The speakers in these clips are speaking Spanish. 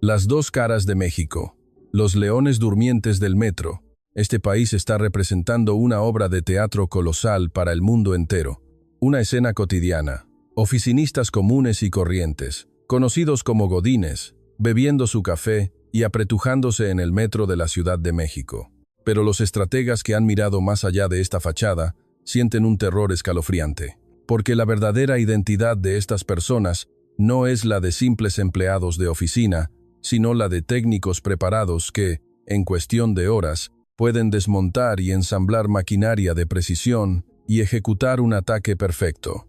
Las dos caras de México. Los leones durmientes del metro. Este país está representando una obra de teatro colosal para el mundo entero. Una escena cotidiana. Oficinistas comunes y corrientes, conocidos como godines, bebiendo su café y apretujándose en el metro de la Ciudad de México. Pero los estrategas que han mirado más allá de esta fachada sienten un terror escalofriante, porque la verdadera identidad de estas personas no es la de simples empleados de oficina, sino la de técnicos preparados que, en cuestión de horas, pueden desmontar y ensamblar maquinaria de precisión y ejecutar un ataque perfecto.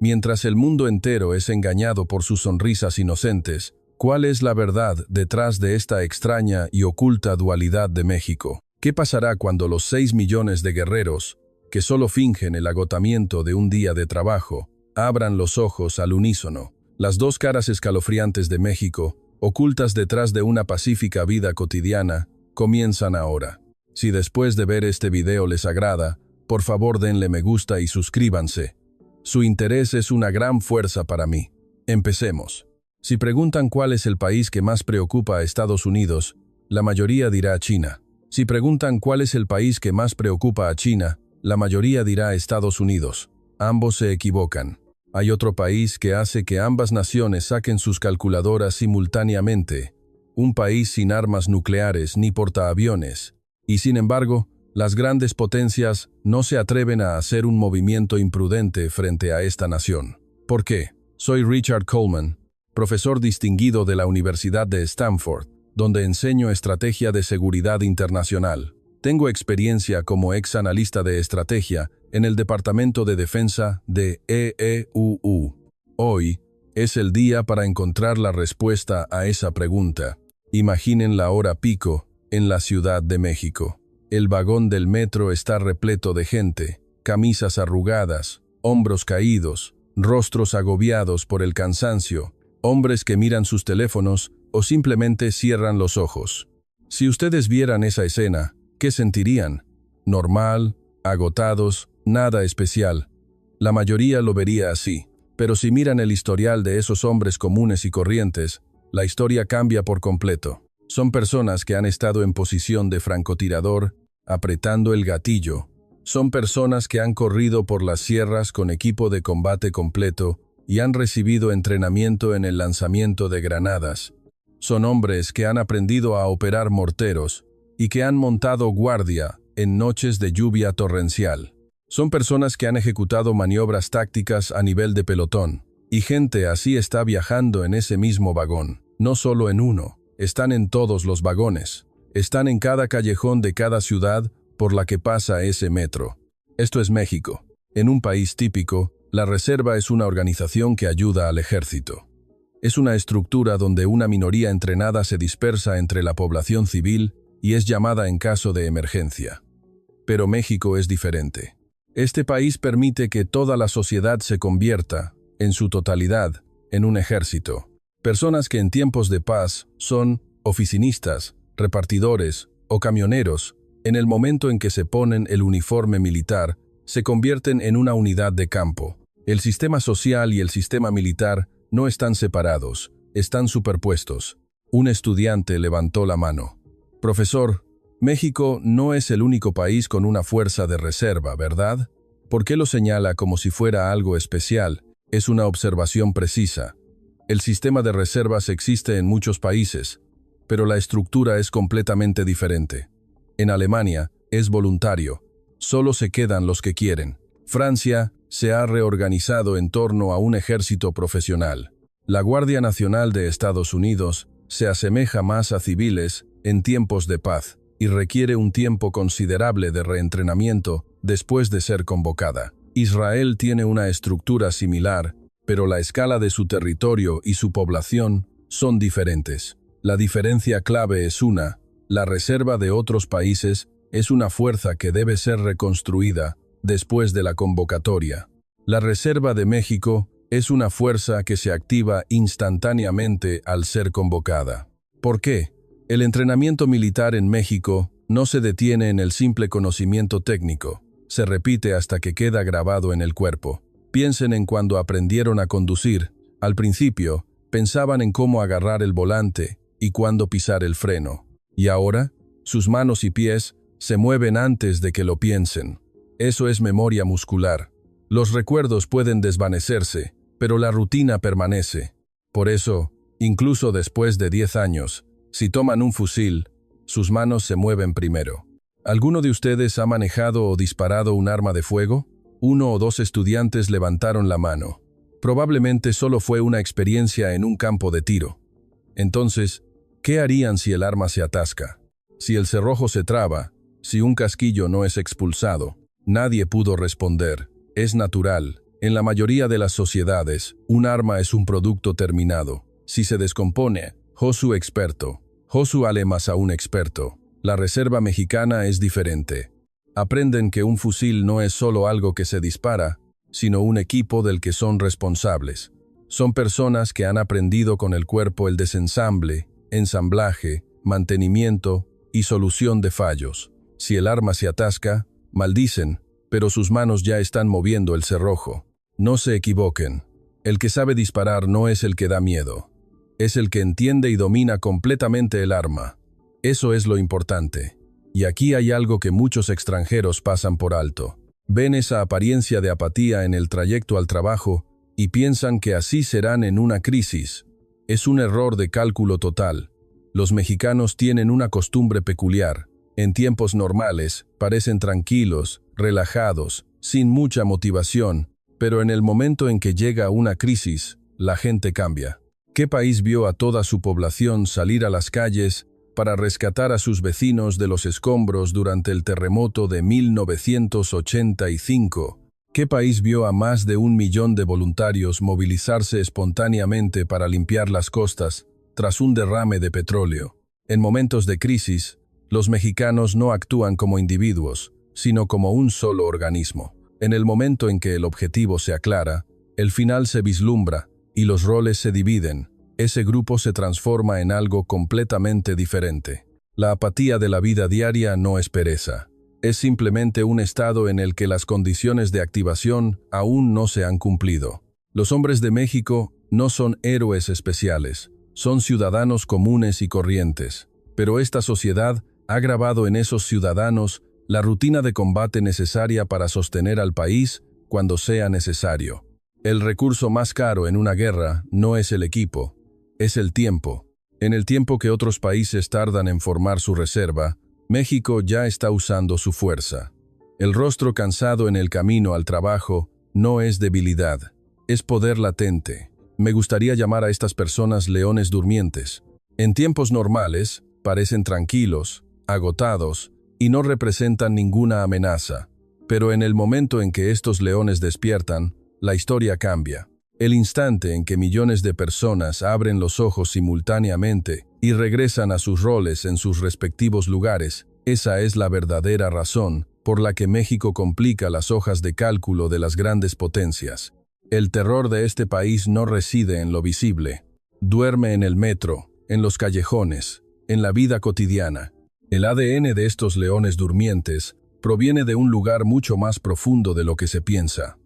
Mientras el mundo entero es engañado por sus sonrisas inocentes, ¿cuál es la verdad detrás de esta extraña y oculta dualidad de México? ¿Qué pasará cuando los 6 millones de guerreros, que solo fingen el agotamiento de un día de trabajo, abran los ojos al unísono? Las dos caras escalofriantes de México, ocultas detrás de una pacífica vida cotidiana, comienzan ahora. Si después de ver este video les agrada, por favor denle me gusta y suscríbanse. Su interés es una gran fuerza para mí. Empecemos. Si preguntan cuál es el país que más preocupa a Estados Unidos, la mayoría dirá China. Si preguntan cuál es el país que más preocupa a China, la mayoría dirá Estados Unidos. Ambos se equivocan. Hay otro país que hace que ambas naciones saquen sus calculadoras simultáneamente. Un país sin armas nucleares ni portaaviones. Y sin embargo, las grandes potencias no se atreven a hacer un movimiento imprudente frente a esta nación. ¿Por qué? Soy Richard Coleman, profesor distinguido de la Universidad de Stanford, donde enseño estrategia de seguridad internacional. Tengo experiencia como ex analista de estrategia en el Departamento de Defensa de EEUU. Hoy es el día para encontrar la respuesta a esa pregunta. Imaginen la hora pico en la Ciudad de México. El vagón del metro está repleto de gente, camisas arrugadas, hombros caídos, rostros agobiados por el cansancio, hombres que miran sus teléfonos o simplemente cierran los ojos. Si ustedes vieran esa escena, ¿qué sentirían? Normal, agotados, nada especial. La mayoría lo vería así, pero si miran el historial de esos hombres comunes y corrientes, la historia cambia por completo. Son personas que han estado en posición de francotirador, apretando el gatillo. Son personas que han corrido por las sierras con equipo de combate completo y han recibido entrenamiento en el lanzamiento de granadas. Son hombres que han aprendido a operar morteros y que han montado guardia en noches de lluvia torrencial. Son personas que han ejecutado maniobras tácticas a nivel de pelotón. Y gente así está viajando en ese mismo vagón. No solo en uno, están en todos los vagones. Están en cada callejón de cada ciudad por la que pasa ese metro. Esto es México. En un país típico, la Reserva es una organización que ayuda al ejército. Es una estructura donde una minoría entrenada se dispersa entre la población civil y es llamada en caso de emergencia. Pero México es diferente. Este país permite que toda la sociedad se convierta, en su totalidad, en un ejército. Personas que en tiempos de paz son oficinistas, repartidores o camioneros, en el momento en que se ponen el uniforme militar, se convierten en una unidad de campo. El sistema social y el sistema militar no están separados, están superpuestos. Un estudiante levantó la mano. Profesor, México no es el único país con una fuerza de reserva, ¿verdad? ¿Por qué lo señala como si fuera algo especial? Es una observación precisa. El sistema de reservas existe en muchos países, pero la estructura es completamente diferente. En Alemania es voluntario, solo se quedan los que quieren. Francia se ha reorganizado en torno a un ejército profesional. La Guardia Nacional de Estados Unidos se asemeja más a civiles en tiempos de paz y requiere un tiempo considerable de reentrenamiento después de ser convocada. Israel tiene una estructura similar, pero la escala de su territorio y su población son diferentes. La diferencia clave es la reserva de otros países es una fuerza que debe ser reconstruida después de la convocatoria. La Reserva de México es una fuerza que se activa instantáneamente al ser convocada. ¿Por qué? El entrenamiento militar en México no se detiene en el simple conocimiento técnico, se repite hasta que queda grabado en el cuerpo. Piensen en cuando aprendieron a conducir. Al principio, pensaban en cómo agarrar el volante y cuándo pisar el freno. Y ahora, sus manos y pies se mueven antes de que lo piensen. Eso es memoria muscular. Los recuerdos pueden desvanecerse, pero la rutina permanece. Por eso, incluso después de 10 años, si toman un fusil, sus manos se mueven primero. ¿Alguno de ustedes ha manejado o disparado un arma de fuego? 1 o 2 estudiantes levantaron la mano. Probablemente solo fue una experiencia en un campo de tiro. Entonces, ¿qué harían si el arma se atasca? Si el cerrojo se traba, si un casquillo no es expulsado. Nadie pudo responder. Es natural. En la mayoría de las sociedades, un arma es un producto terminado. Si se descompone, Josu experto. Josu Alemas a un experto. La Reserva Mexicana es diferente. Aprenden que un fusil no es solo algo que se dispara, sino un equipo del que son responsables. Son personas que han aprendido con el cuerpo el desensamble, ensamblaje, mantenimiento y solución de fallos. Si el arma se atasca, maldicen, pero sus manos ya están moviendo el cerrojo. No se equivoquen. El que sabe disparar no es el que da miedo. Es el que entiende y domina completamente el arma. Eso es lo importante. Y aquí hay algo que muchos extranjeros pasan por alto. Ven esa apariencia de apatía en el trayecto al trabajo y piensan que así serán en una crisis. Es un error de cálculo total. Los mexicanos tienen una costumbre peculiar. En tiempos normales, parecen tranquilos, relajados, sin mucha motivación, pero en el momento en que llega una crisis, la gente cambia. ¿Qué país vio a toda su población salir a las calles para rescatar a sus vecinos de los escombros durante el terremoto de 1985? ¿Qué país vio a más de 1 millón de voluntarios movilizarse espontáneamente para limpiar las costas tras un derrame de petróleo? En momentos de crisis, los mexicanos no actúan como individuos, sino como un solo organismo. En el momento en que el objetivo se aclara, el final se vislumbra y los roles se dividen, ese grupo se transforma en algo completamente diferente. La apatía de la vida diaria no es pereza. Es simplemente un estado en el que las condiciones de activación aún no se han cumplido. Los hombres de México no son héroes especiales, son ciudadanos comunes y corrientes. Pero esta sociedad ha grabado en esos ciudadanos la rutina de combate necesaria para sostener al país cuando sea necesario. El recurso más caro en una guerra no es el equipo, es el tiempo. En el tiempo que otros países tardan en formar su reserva, México ya está usando su fuerza. El rostro cansado en el camino al trabajo no es debilidad, es poder latente. Me gustaría llamar a estas personas leones durmientes. En tiempos normales, parecen tranquilos, agotados, y no representan ninguna amenaza. Pero en el momento en que estos leones despiertan, la historia cambia. El instante en que millones de personas abren los ojos simultáneamente y regresan a sus roles en sus respectivos lugares, esa es la verdadera razón por la que México complica las hojas de cálculo de las grandes potencias. El terror de este país no reside en lo visible. Duerme en el metro, en los callejones, en la vida cotidiana. El ADN de estos leones durmientes proviene de un lugar mucho más profundo de lo que se piensa.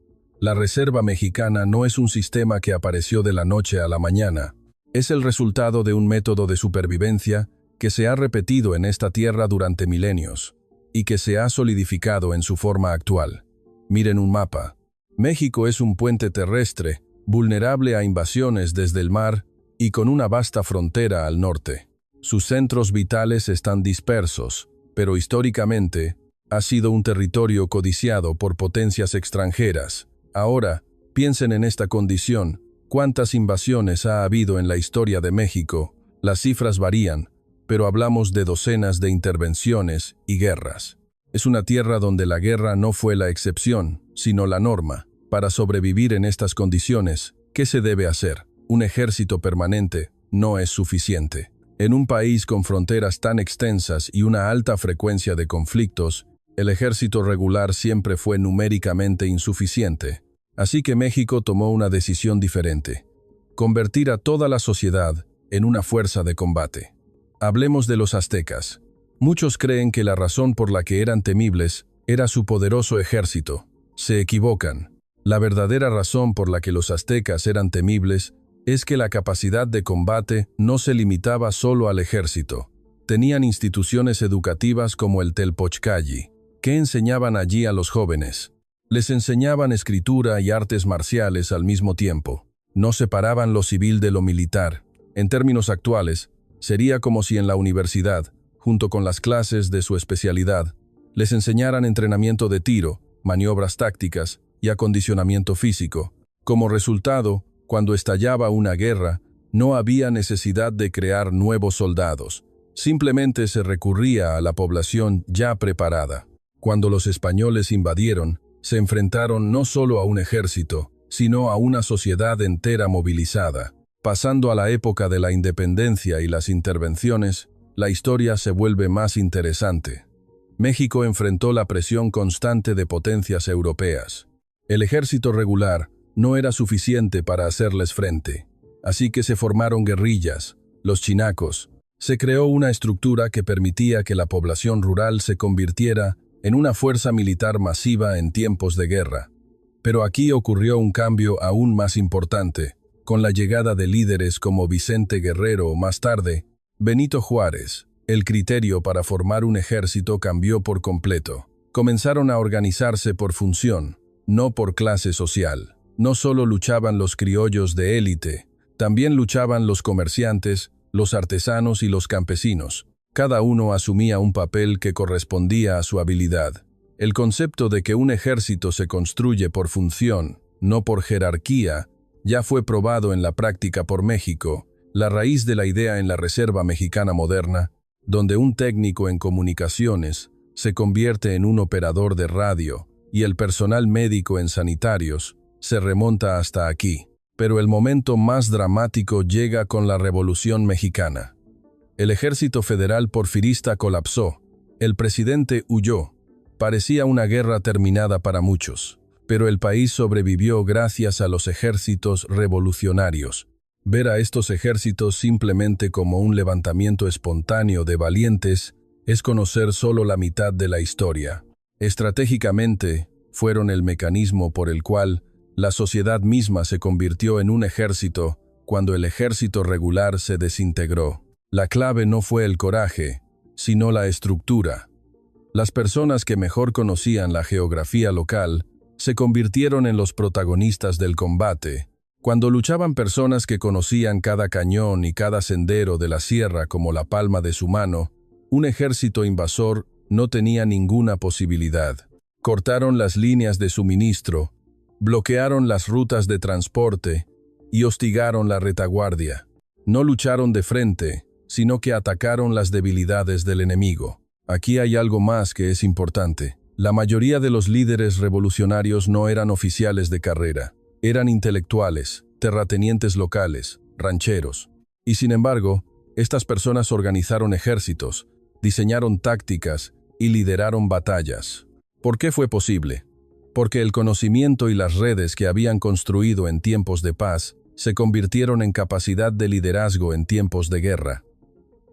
La Reserva Mexicana no es un sistema que apareció de la noche a la mañana. Es el resultado de un método de supervivencia que se ha repetido en esta tierra durante milenios y que se ha solidificado en su forma actual. Miren un mapa. México es un puente terrestre, vulnerable a invasiones desde el mar y con una vasta frontera al norte. Sus centros vitales están dispersos, pero históricamente ha sido un territorio codiciado por potencias extranjeras. Ahora, piensen en esta condición. ¿Cuántas invasiones ha habido en la historia de México? Las cifras varían, pero hablamos de docenas de intervenciones y guerras. Es una tierra donde la guerra no fue la excepción, sino la norma. Para sobrevivir en estas condiciones, ¿qué se debe hacer? Un ejército permanente no es suficiente. En un país con fronteras tan extensas y una alta frecuencia de conflictos, el ejército regular siempre fue numéricamente insuficiente. Así que México tomó una decisión diferente: convertir a toda la sociedad en una fuerza de combate. Hablemos de los aztecas. Muchos creen que la razón por la que eran temibles era su poderoso ejército. Se equivocan. La verdadera razón por la que los aztecas eran temibles es que la capacidad de combate no se limitaba solo al ejército. Tenían instituciones educativas como el Telpochcalli, que enseñaban allí a los jóvenes. Les enseñaban escritura y artes marciales al mismo tiempo. No separaban lo civil de lo militar. En términos actuales, sería como si en la universidad, junto con las clases de su especialidad, les enseñaran entrenamiento de tiro, maniobras tácticas y acondicionamiento físico. Como resultado, cuando estallaba una guerra, no había necesidad de crear nuevos soldados. Simplemente se recurría a la población ya preparada. Cuando los españoles invadieron, se enfrentaron no solo a un ejército, sino a una sociedad entera movilizada. Pasando a la época de la independencia y las intervenciones, la historia se vuelve más interesante. México enfrentó la presión constante de potencias europeas. El ejército regular no era suficiente para hacerles frente, así que se formaron guerrillas, los chinacos. Se creó una estructura que permitía que la población rural se convirtiera en una fuerza militar masiva en tiempos de guerra. Pero aquí ocurrió un cambio aún más importante, con la llegada de líderes como Vicente Guerrero o más tarde, Benito Juárez. El criterio para formar un ejército cambió por completo. Comenzaron a organizarse por función, no por clase social. No solo luchaban los criollos de élite, también luchaban los comerciantes, los artesanos y los campesinos. Cada uno asumía un papel que correspondía a su habilidad. El concepto de que un ejército se construye por función, no por jerarquía, ya fue probado en la práctica por México, la raíz de la idea en la Reserva Mexicana moderna, donde un técnico en comunicaciones se convierte en un operador de radio y el personal médico en sanitarios, se remonta hasta aquí. Pero el momento más dramático llega con la Revolución Mexicana. El ejército federal porfirista colapsó, el presidente huyó. Parecía una guerra terminada para muchos, pero el país sobrevivió gracias a los ejércitos revolucionarios. Ver a estos ejércitos simplemente como un levantamiento espontáneo de valientes es conocer solo la mitad de la historia. Estratégicamente, fueron el mecanismo por el cual la sociedad misma se convirtió en un ejército cuando el ejército regular se desintegró. La clave no fue el coraje, sino la estructura. Las personas que mejor conocían la geografía local se convirtieron en los protagonistas del combate. Cuando luchaban personas que conocían cada cañón y cada sendero de la sierra como la palma de su mano, un ejército invasor no tenía ninguna posibilidad. Cortaron las líneas de suministro, bloquearon las rutas de transporte y hostigaron la retaguardia. No lucharon de frente, sino que atacaron las debilidades del enemigo. Aquí hay algo más que es importante. La mayoría de los líderes revolucionarios no eran oficiales de carrera. Eran intelectuales, terratenientes locales, rancheros. Y sin embargo, estas personas organizaron ejércitos, diseñaron tácticas y lideraron batallas. ¿Por qué fue posible? Porque el conocimiento y las redes que habían construido en tiempos de paz se convirtieron en capacidad de liderazgo en tiempos de guerra.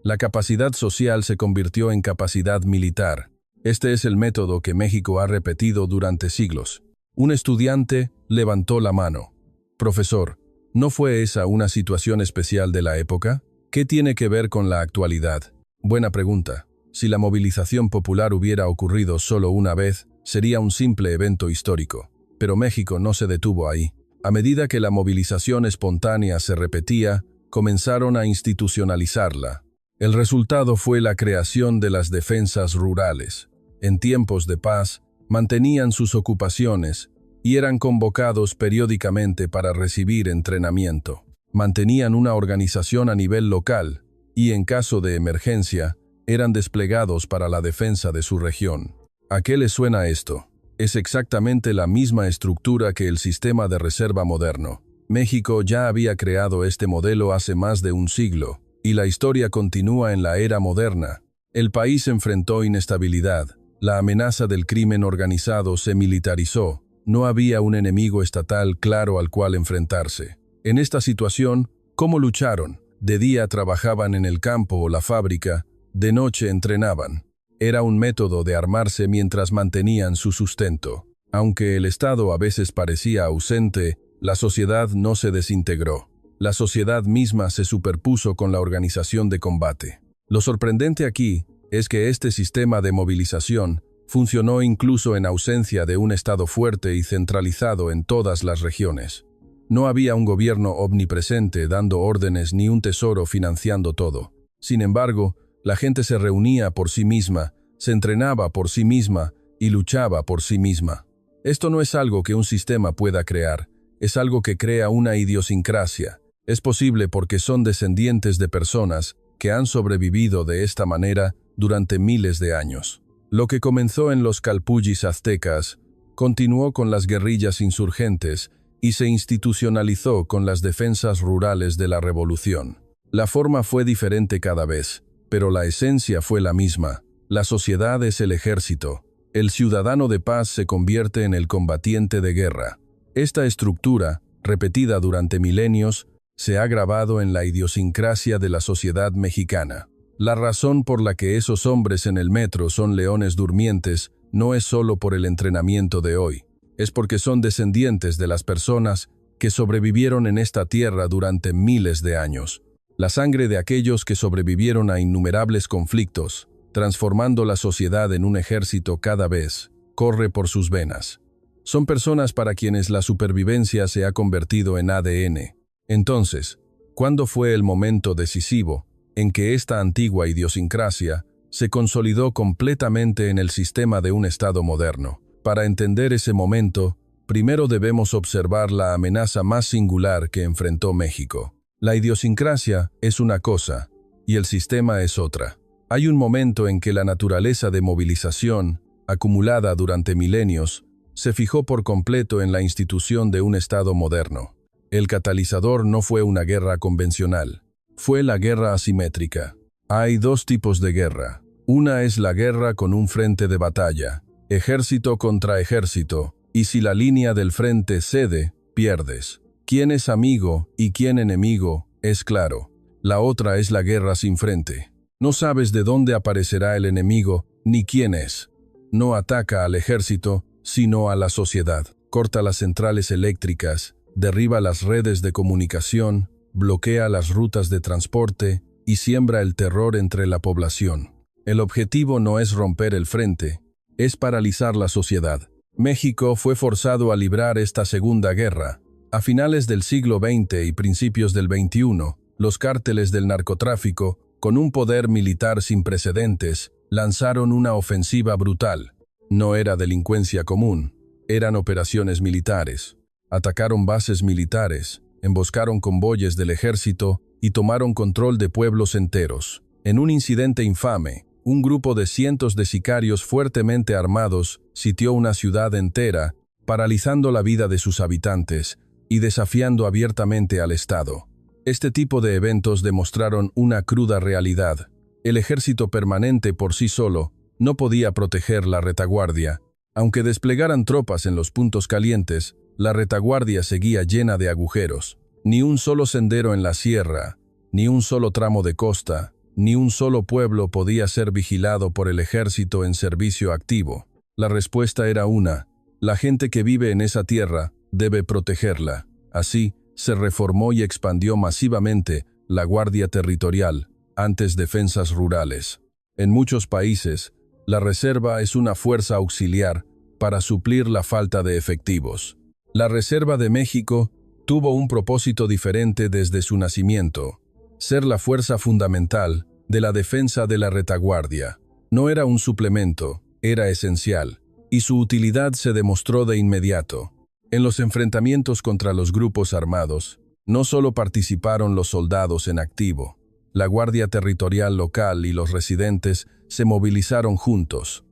La capacidad social se convirtió en capacidad militar. Este es el método que México ha repetido durante siglos. Un estudiante levantó la mano. Profesor, ¿no fue esa una situación especial de la época? ¿Qué tiene que ver con la actualidad? Buena pregunta. Si la movilización popular hubiera ocurrido solo una vez, sería un simple evento histórico. Pero México no se detuvo ahí. A medida que la movilización espontánea se repetía, comenzaron a institucionalizarla. El resultado fue la creación de las defensas rurales. En tiempos de paz, mantenían sus ocupaciones y eran convocados periódicamente para recibir entrenamiento. Mantenían una organización a nivel local y, en caso de emergencia, eran desplegados para la defensa de su región. ¿A qué le suena esto? Es exactamente la misma estructura que el sistema de reserva moderno. México ya había creado este modelo hace más de un siglo, y la historia continúa en la era moderna. El país enfrentó inestabilidad. La amenaza del crimen organizado se militarizó. No había un enemigo estatal claro al cual enfrentarse. En esta situación, ¿cómo lucharon? De día trabajaban en el campo o la fábrica, de noche entrenaban. Era un método de armarse mientras mantenían su sustento. Aunque el Estado a veces parecía ausente, la sociedad no se desintegró. La sociedad misma se superpuso con la organización de combate. Lo sorprendente aquí es que este sistema de movilización funcionó incluso en ausencia de un Estado fuerte y centralizado en todas las regiones. No había un gobierno omnipresente dando órdenes ni un tesoro financiando todo. Sin embargo, la gente se reunía por sí misma, se entrenaba por sí misma y luchaba por sí misma. Esto no es algo que un sistema pueda crear, es algo que crea una idiosincrasia. Es posible porque son descendientes de personas que han sobrevivido de esta manera durante miles de años. Lo que comenzó en los calpullis aztecas, continuó con las guerrillas insurgentes y se institucionalizó con las defensas rurales de la revolución. La forma fue diferente cada vez, pero la esencia fue la misma. La sociedad es el ejército. El ciudadano de paz se convierte en el combatiente de guerra. Esta estructura, repetida durante milenios, se ha grabado en la idiosincrasia de la sociedad mexicana. La razón por la que esos hombres en el metro son leones durmientes no es solo por el entrenamiento de hoy, es porque son descendientes de las personas que sobrevivieron en esta tierra durante miles de años. La sangre de aquellos que sobrevivieron a innumerables conflictos, transformando la sociedad en un ejército cada vez, corre por sus venas. Son personas para quienes la supervivencia se ha convertido en ADN. Entonces, ¿cuándo fue el momento decisivo en que esta antigua idiosincrasia se consolidó completamente en el sistema de un Estado moderno? Para entender ese momento, primero debemos observar la amenaza más singular que enfrentó México. La idiosincrasia es una cosa y el sistema es otra. Hay un momento en que la naturaleza de movilización, acumulada durante milenios, se fijó por completo en la institución de un Estado moderno. El catalizador no fue una guerra convencional, fue la guerra asimétrica. Hay dos tipos de guerra. Una es la guerra con un frente de batalla, ejército contra ejército, y si la línea del frente cede, pierdes. Quién es amigo y quién enemigo es claro. La otra es la guerra sin frente. No sabes de dónde aparecerá el enemigo ni quién es. No ataca al ejército, sino a la sociedad. Corta las centrales eléctricas, derriba las redes de comunicación, bloquea las rutas de transporte y siembra el terror entre la población. El objetivo no es romper el frente, es paralizar la sociedad. México fue forzado a librar esta segunda guerra. A finales del siglo XX y principios del XXI, los cárteles del narcotráfico, con un poder militar sin precedentes, lanzaron una ofensiva brutal. No era delincuencia común, eran operaciones militares. Atacaron bases militares, emboscaron convoyes del ejército y tomaron control de pueblos enteros. En un incidente infame, un grupo de cientos de sicarios fuertemente armados sitió una ciudad entera, paralizando la vida de sus habitantes y desafiando abiertamente al Estado. Este tipo de eventos demostraron una cruda realidad. El ejército permanente por sí solo no podía proteger la retaguardia. Aunque desplegaran tropas en los puntos calientes, la retaguardia seguía llena de agujeros. Ni un solo sendero en la sierra, ni un solo tramo de costa, ni un solo pueblo podía ser vigilado por el ejército en servicio activo. La respuesta era una: la gente que vive en esa tierra debe protegerla. Así, se reformó y expandió masivamente la Guardia Territorial, antes defensas rurales. En muchos países, la reserva es una fuerza auxiliar para suplir la falta de efectivos. La Reserva de México tuvo un propósito diferente desde su nacimiento: ser la fuerza fundamental de la defensa de la retaguardia. No era un suplemento, era esencial, y su utilidad se demostró de inmediato. En los enfrentamientos contra los grupos armados, no solo participaron los soldados en activo, la Guardia Territorial local y los residentes se movilizaron juntos.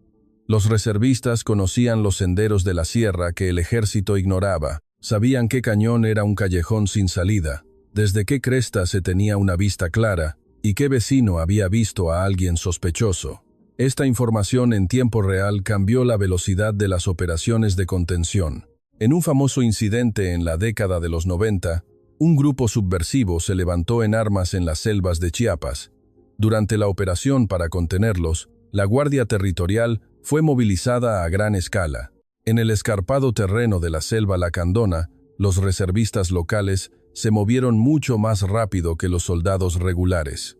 Los reservistas conocían los senderos de la sierra que el ejército ignoraba, sabían qué cañón era un callejón sin salida, desde qué cresta se tenía una vista clara y qué vecino había visto a alguien sospechoso. Esta información en tiempo real cambió la velocidad de las operaciones de contención. En un famoso incidente en la década de los 90, un grupo subversivo se levantó en armas en las selvas de Chiapas. Durante la operación para contenerlos, la Guardia Territorial fue movilizada a gran escala. En el escarpado terreno de la selva lacandona, los reservistas locales se movieron mucho más rápido que los soldados regulares.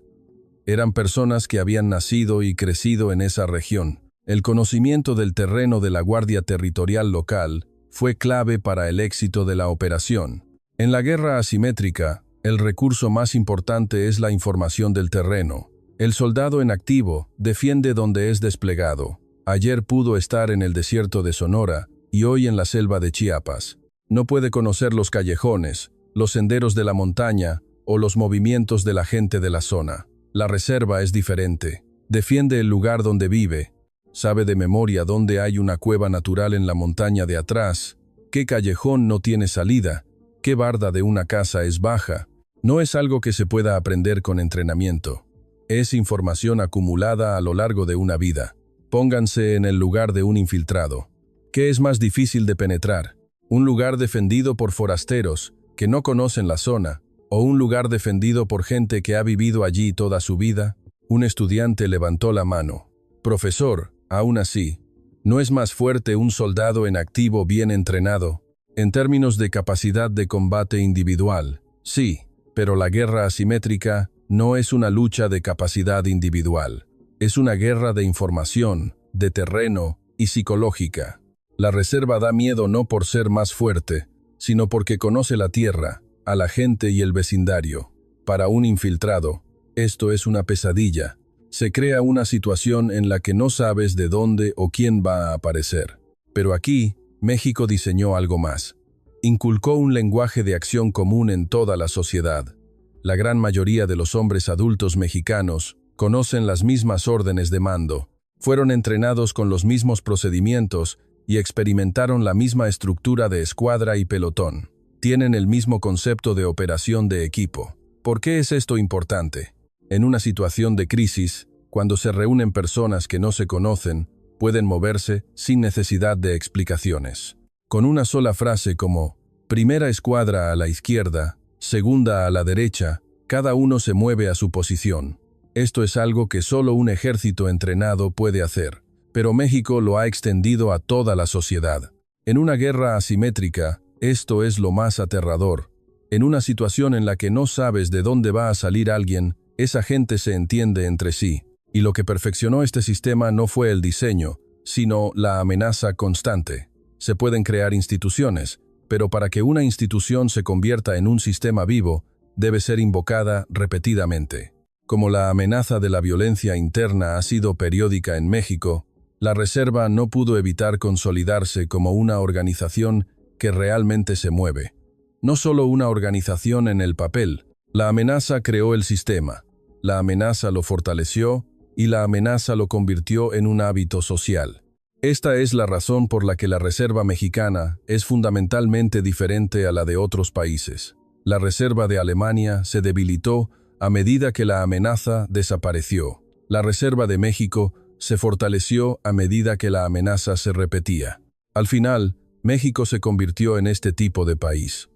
Eran personas que habían nacido y crecido en esa región. El conocimiento del terreno de la Guardia Territorial local fue clave para el éxito de la operación. En la guerra asimétrica, el recurso más importante es la información del terreno. El soldado en activo defiende donde es desplegado. Ayer pudo estar en el desierto de Sonora y hoy en la selva de Chiapas. No puede conocer los callejones, los senderos de la montaña o los movimientos de la gente de la zona. La reserva es diferente. Defiende el lugar donde vive. Sabe de memoria dónde hay una cueva natural en la montaña de atrás, qué callejón no tiene salida, qué barda de una casa es baja. No es algo que se pueda aprender con entrenamiento. Es información acumulada a lo largo de una vida. Pónganse en el lugar de un infiltrado. ¿Qué es más difícil de penetrar? ¿Un lugar defendido por forasteros que no conocen la zona o un lugar defendido por gente que ha vivido allí toda su vida? Un estudiante levantó la mano. Profesor, aún así, ¿no es más fuerte un soldado en activo bien entrenado? En términos de capacidad de combate individual, sí, pero la guerra asimétrica no es una lucha de capacidad individual. Es una guerra de información, de terreno y psicológica. La reserva da miedo no por ser más fuerte, sino porque conoce la tierra, a la gente y el vecindario. Para un infiltrado, esto es una pesadilla. Se crea una situación en la que no sabes de dónde o quién va a aparecer. Pero aquí, México diseñó algo más. Inculcó un lenguaje de acción común en toda la sociedad. La gran mayoría de los hombres adultos mexicanos conocen las mismas órdenes de mando, fueron entrenados con los mismos procedimientos y experimentaron la misma estructura de escuadra y pelotón. Tienen el mismo concepto de operación de equipo. ¿Por qué es esto importante? En una situación de crisis, cuando se reúnen personas que no se conocen, pueden moverse sin necesidad de explicaciones. Con una sola frase como primera escuadra a la izquierda, segunda a la derecha, cada uno se mueve a su posición. Esto es algo que solo un ejército entrenado puede hacer, pero México lo ha extendido a toda la sociedad. En una guerra asimétrica, esto es lo más aterrador. En una situación en la que no sabes de dónde va a salir alguien, esa gente se entiende entre sí. Y lo que perfeccionó este sistema no fue el diseño, sino la amenaza constante. Se pueden crear instituciones, pero para que una institución se convierta en un sistema vivo, debe ser invocada repetidamente. Como la amenaza de la violencia interna ha sido periódica en México, la Reserva no pudo evitar consolidarse como una organización que realmente se mueve. No solo una organización en el papel, la amenaza creó el sistema, la amenaza lo fortaleció y la amenaza lo convirtió en un hábito social. Esta es la razón por la que la Reserva Mexicana es fundamentalmente diferente a la de otros países. La Reserva de Alemania se debilitó a medida que la amenaza desapareció. La Reserva de México se fortaleció a medida que la amenaza se repetía. Al final, México se convirtió en este tipo de país.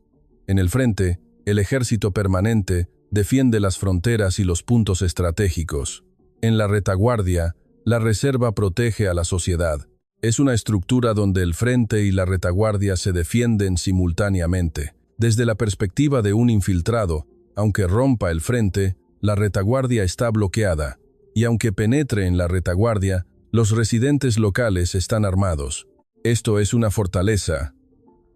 En el frente, el ejército permanente defiende las fronteras y los puntos estratégicos. En la retaguardia, la reserva protege a la sociedad. Es una estructura donde el frente y la retaguardia se defienden simultáneamente. Desde la perspectiva de un infiltrado, aunque rompa el frente, la retaguardia está bloqueada, y aunque penetre en la retaguardia, los residentes locales están armados. Esto es una fortaleza,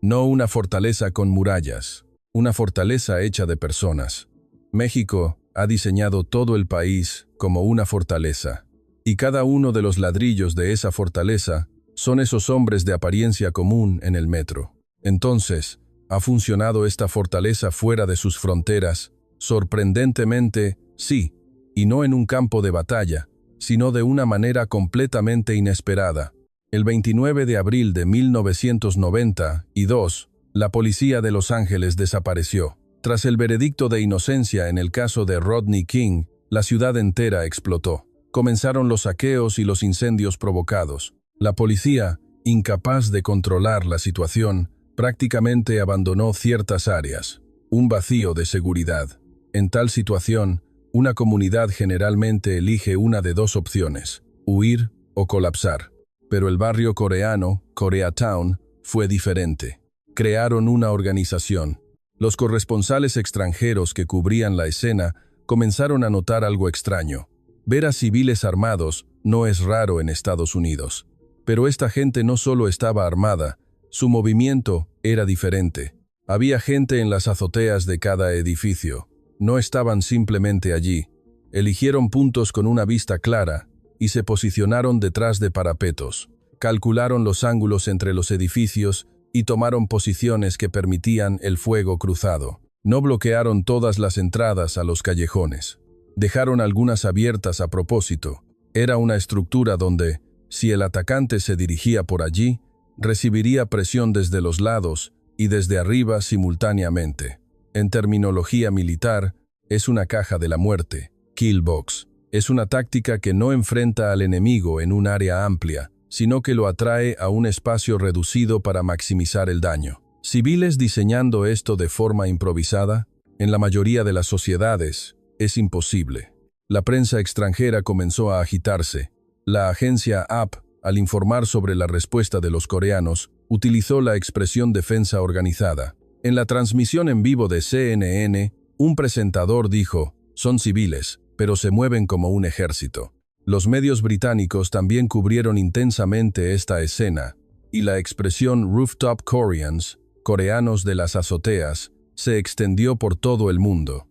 no una fortaleza con murallas, una fortaleza hecha de personas. México ha diseñado todo el país como una fortaleza, y cada uno de los ladrillos de esa fortaleza son esos hombres de apariencia común en el metro. Entonces, ¿ha funcionado esta fortaleza fuera de sus fronteras? Sorprendentemente, sí, y no en un campo de batalla, sino de una manera completamente inesperada. El 29 de abril de 1992, la policía de Los Ángeles desapareció. Tras el veredicto de inocencia en el caso de Rodney King, la ciudad entera explotó. Comenzaron los saqueos y los incendios provocados. La policía, incapaz de controlar la situación, prácticamente abandonó ciertas áreas. Un vacío de seguridad. En tal situación, una comunidad generalmente elige una de dos opciones: huir o colapsar. Pero el barrio coreano, Koreatown, fue diferente. Crearon una organización. Los corresponsales extranjeros que cubrían la escena comenzaron a notar algo extraño. Ver a civiles armados no es raro en Estados Unidos. Pero esta gente no solo estaba armada, su movimiento era diferente. Había gente en las azoteas de cada edificio. No estaban simplemente allí. Eligieron puntos con una vista clara y se posicionaron detrás de parapetos. Calcularon los ángulos entre los edificios y tomaron posiciones que permitían el fuego cruzado. No bloquearon todas las entradas a los callejones. Dejaron algunas abiertas a propósito. Era una estructura donde, si el atacante se dirigía por allí, recibiría presión desde los lados y desde arriba simultáneamente. En terminología militar, es una caja de la muerte, kill box. Es una táctica que no enfrenta al enemigo en un área amplia, sino que lo atrae a un espacio reducido para maximizar el daño. Civiles diseñando esto de forma improvisada, en la mayoría de las sociedades, es imposible. La prensa extranjera comenzó a agitarse. La agencia AP, al informar sobre la respuesta de los coreanos, utilizó la expresión defensa organizada. En la transmisión en vivo de CNN, un presentador dijo, son civiles, pero se mueven como un ejército. Los medios británicos también cubrieron intensamente esta escena, y la expresión Rooftop Koreans, coreanos de las azoteas, se extendió por todo el mundo.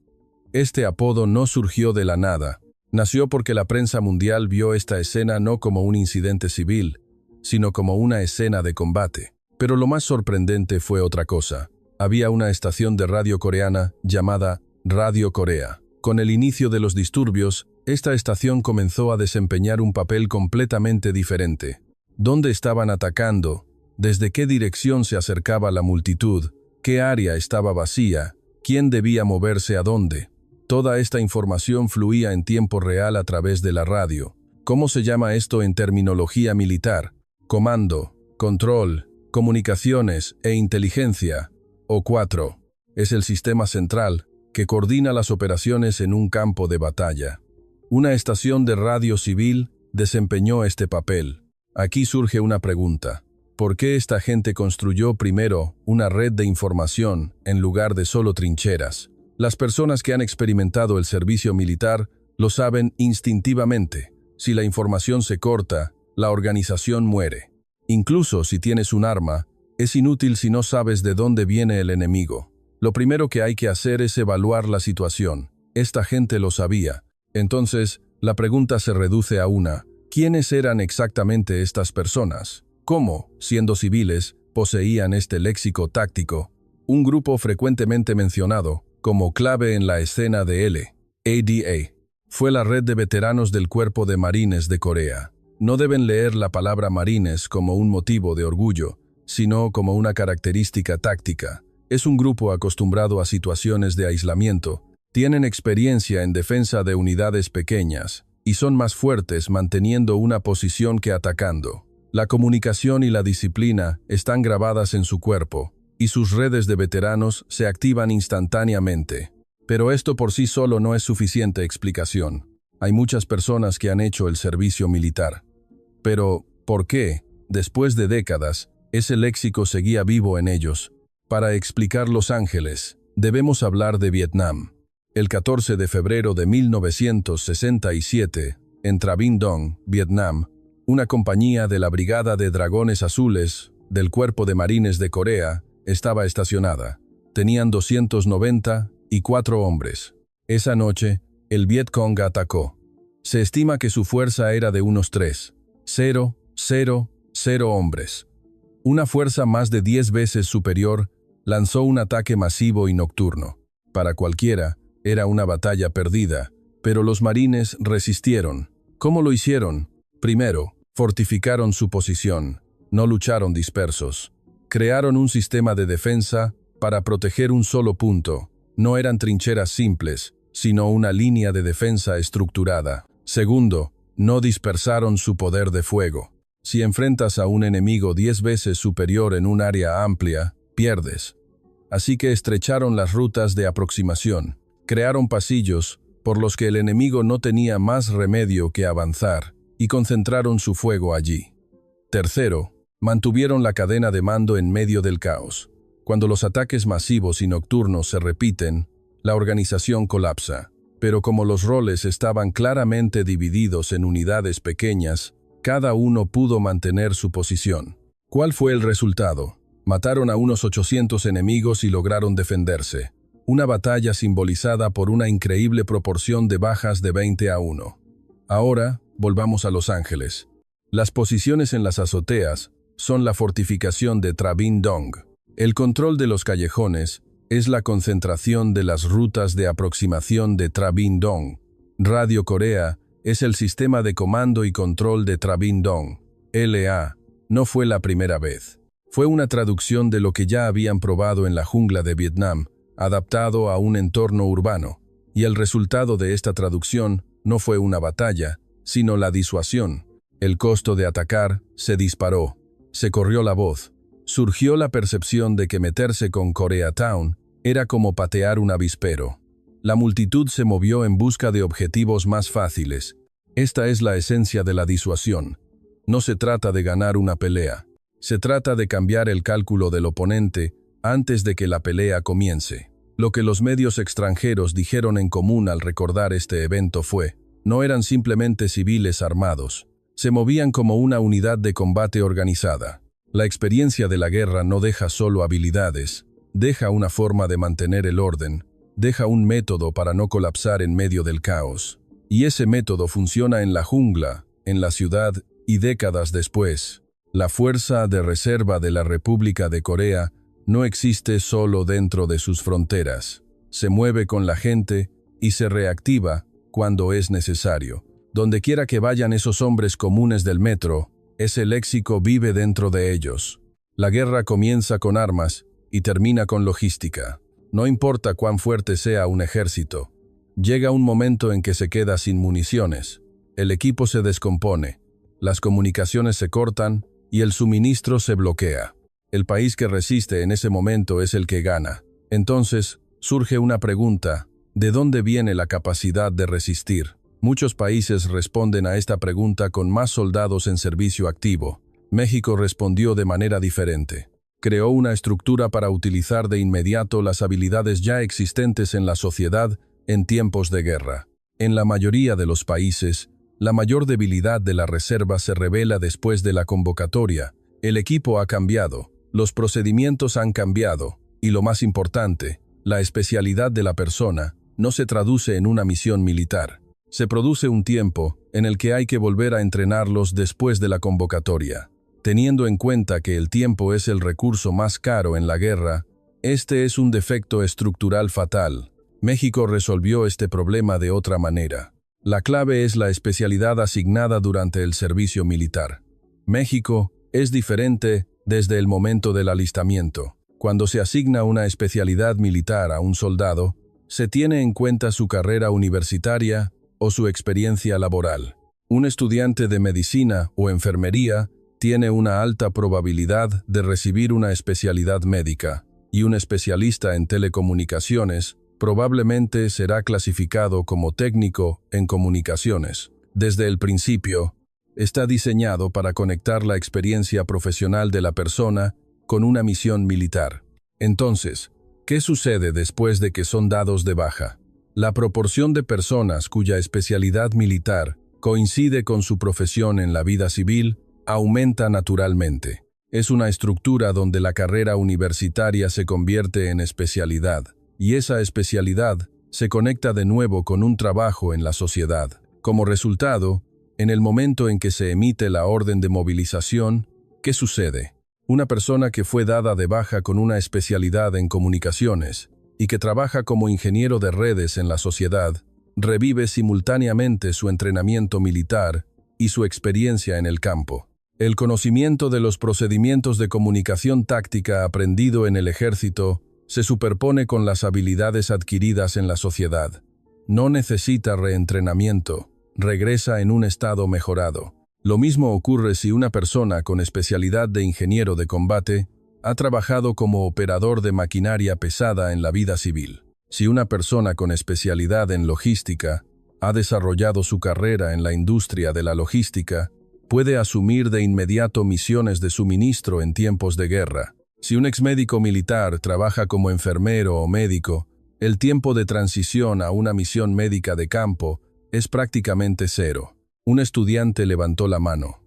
Este apodo no surgió de la nada. Nació porque la prensa mundial vio esta escena no como un incidente civil, sino como una escena de combate. Pero lo más sorprendente fue otra cosa. Había una estación de radio coreana llamada Radio Corea. Con el inicio de los disturbios, esta estación comenzó a desempeñar un papel completamente diferente. ¿Dónde estaban atacando? ¿Desde qué dirección se acercaba la multitud? ¿Qué área estaba vacía? ¿Quién debía moverse a dónde? Toda esta información fluía en tiempo real a través de la radio. ¿Cómo se llama esto en terminología militar? Comando, control, comunicaciones e inteligencia, o 4. Es el sistema central que coordina las operaciones en un campo de batalla. Una estación de radio civil desempeñó este papel. Aquí surge una pregunta. ¿Por qué esta gente construyó primero una red de información en lugar de solo trincheras? Las personas que han experimentado el servicio militar lo saben instintivamente. Si la información se corta, la organización muere. Incluso si tienes un arma, es inútil si no sabes de dónde viene el enemigo. Lo primero que hay que hacer es evaluar la situación. Esta gente lo sabía. Entonces, la pregunta se reduce a una. ¿Quiénes eran exactamente estas personas? ¿Cómo, siendo civiles, poseían este léxico táctico? Un grupo frecuentemente mencionado como clave en la escena de LADA. Fue la red de veteranos del Cuerpo de Marines de Corea. No deben leer la palabra marines como un motivo de orgullo, sino como una característica táctica. Es un grupo acostumbrado a situaciones de aislamiento. Tienen experiencia en defensa de unidades pequeñas y son más fuertes manteniendo una posición que atacando. La comunicación y la disciplina están grabadas en su cuerpo, y sus redes de veteranos se activan instantáneamente. Pero esto por sí solo no es suficiente explicación. Hay muchas personas que han hecho el servicio militar. Pero, ¿por qué, después de décadas, ese léxico seguía vivo en ellos? Para explicar Los Ángeles, debemos hablar de Vietnam. El 14 de febrero de 1967, en Tra Vinh Dong, Vietnam, una compañía de la Brigada de Dragones Azules del Cuerpo de Marines de Corea estaba estacionada. Tenían 294 hombres. Esa noche, el Vietcong atacó. Se estima que su fuerza era de unos 3,000 hombres. Una fuerza más de 10 veces superior lanzó un ataque masivo y nocturno. Para cualquiera, era una batalla perdida, pero los marines resistieron. ¿Cómo lo hicieron? Primero, fortificaron su posición. No lucharon dispersos. Crearon un sistema de defensa para proteger un solo punto. No eran trincheras simples, sino una línea de defensa estructurada. Segundo, no dispersaron su poder de fuego. Si enfrentas a un enemigo 10 veces superior en un área amplia, pierdes. Así que estrecharon las rutas de aproximación. Crearon pasillos por los que el enemigo no tenía más remedio que avanzar, y concentraron su fuego allí. Tercero, mantuvieron la cadena de mando en medio del caos. Cuando los ataques masivos y nocturnos se repiten, la organización colapsa. Pero como los roles estaban claramente divididos en unidades pequeñas, cada uno pudo mantener su posición. ¿Cuál fue el resultado? Mataron a unos 800 enemigos y lograron defenderse. Una batalla simbolizada por una increíble proporción de bajas de 20-1. Ahora, volvamos a Los Ángeles. Las posiciones en las azoteas son la fortificación de Tra Binh Dong. El control de los callejones es la concentración de las rutas de aproximación de Tra Binh Dong. Radio Corea es el sistema de comando y control de Tra Binh Dong. LA no fue la primera vez. Fue una traducción de lo que ya habían probado en la jungla de Vietnam, adaptado a un entorno urbano. Y el resultado de esta traducción no fue una batalla, sino la disuasión. El costo de atacar se disparó. Se corrió la voz. Surgió la percepción de que meterse con Koreatown era como patear un avispero. La multitud se movió en busca de objetivos más fáciles. Esta es la esencia de la disuasión. No se trata de ganar una pelea. Se trata de cambiar el cálculo del oponente antes de que la pelea comience. Lo que los medios extranjeros dijeron en común al recordar este evento fue: no eran simplemente civiles armados. Se movían como una unidad de combate organizada. La experiencia de la guerra no deja solo habilidades, deja una forma de mantener el orden, deja un método para no colapsar en medio del caos. Y ese método funciona en la jungla, en la ciudad y décadas después. La fuerza de reserva de la República de Corea no existe solo dentro de sus fronteras. Se mueve con la gente y se reactiva cuando es necesario. Donde quiera que vayan esos hombres comunes del metro, ese léxico vive dentro de ellos. La guerra comienza con armas y termina con logística. No importa cuán fuerte sea un ejército. Llega un momento en que se queda sin municiones. El equipo se descompone, las comunicaciones se cortan y el suministro se bloquea. El país que resiste en ese momento es el que gana. Entonces, surge una pregunta: ¿de dónde viene la capacidad de resistir? Muchos países responden a esta pregunta con más soldados en servicio activo. México respondió de manera diferente. Creó una estructura para utilizar de inmediato las habilidades ya existentes en la sociedad en tiempos de guerra. En la mayoría de los países, la mayor debilidad de la reserva se revela después de la convocatoria. El equipo ha cambiado, los procedimientos han cambiado, y lo más importante, la especialidad de la persona no se traduce en una misión militar. Se produce un tiempo en el que hay que volver a entrenarlos después de la convocatoria. Teniendo en cuenta que el tiempo es el recurso más caro en la guerra, este es un defecto estructural fatal. México resolvió este problema de otra manera. La clave es la especialidad asignada durante el servicio militar. México es diferente desde el momento del alistamiento. Cuando se asigna una especialidad militar a un soldado, se tiene en cuenta su carrera universitaria o su experiencia laboral. Un estudiante de medicina o enfermería tiene una alta probabilidad de recibir una especialidad médica, y un especialista en telecomunicaciones probablemente será clasificado como técnico en comunicaciones. Desde el principio, está diseñado para conectar la experiencia profesional de la persona con una misión militar. Entonces, ¿qué sucede después de que son dados de baja? La proporción de personas cuya especialidad militar coincide con su profesión en la vida civil aumenta naturalmente. Es una estructura donde la carrera universitaria se convierte en especialidad, y esa especialidad se conecta de nuevo con un trabajo en la sociedad. Como resultado, en el momento en que se emite la orden de movilización, ¿qué sucede? Una persona que fue dada de baja con una especialidad en comunicaciones y que trabaja como ingeniero de redes en la sociedad, revive simultáneamente su entrenamiento militar y su experiencia en el campo. El conocimiento de los procedimientos de comunicación táctica aprendido en el ejército se superpone con las habilidades adquiridas en la sociedad. No necesita reentrenamiento, regresa en un estado mejorado. Lo mismo ocurre si una persona con especialidad de ingeniero de combate ha trabajado como operador de maquinaria pesada en la vida civil. Si una persona con especialidad en logística ha desarrollado su carrera en la industria de la logística, puede asumir de inmediato misiones de suministro en tiempos de guerra. Si un exmédico militar trabaja como enfermero o médico, el tiempo de transición a una misión médica de campo es prácticamente cero. Un estudiante levantó la mano.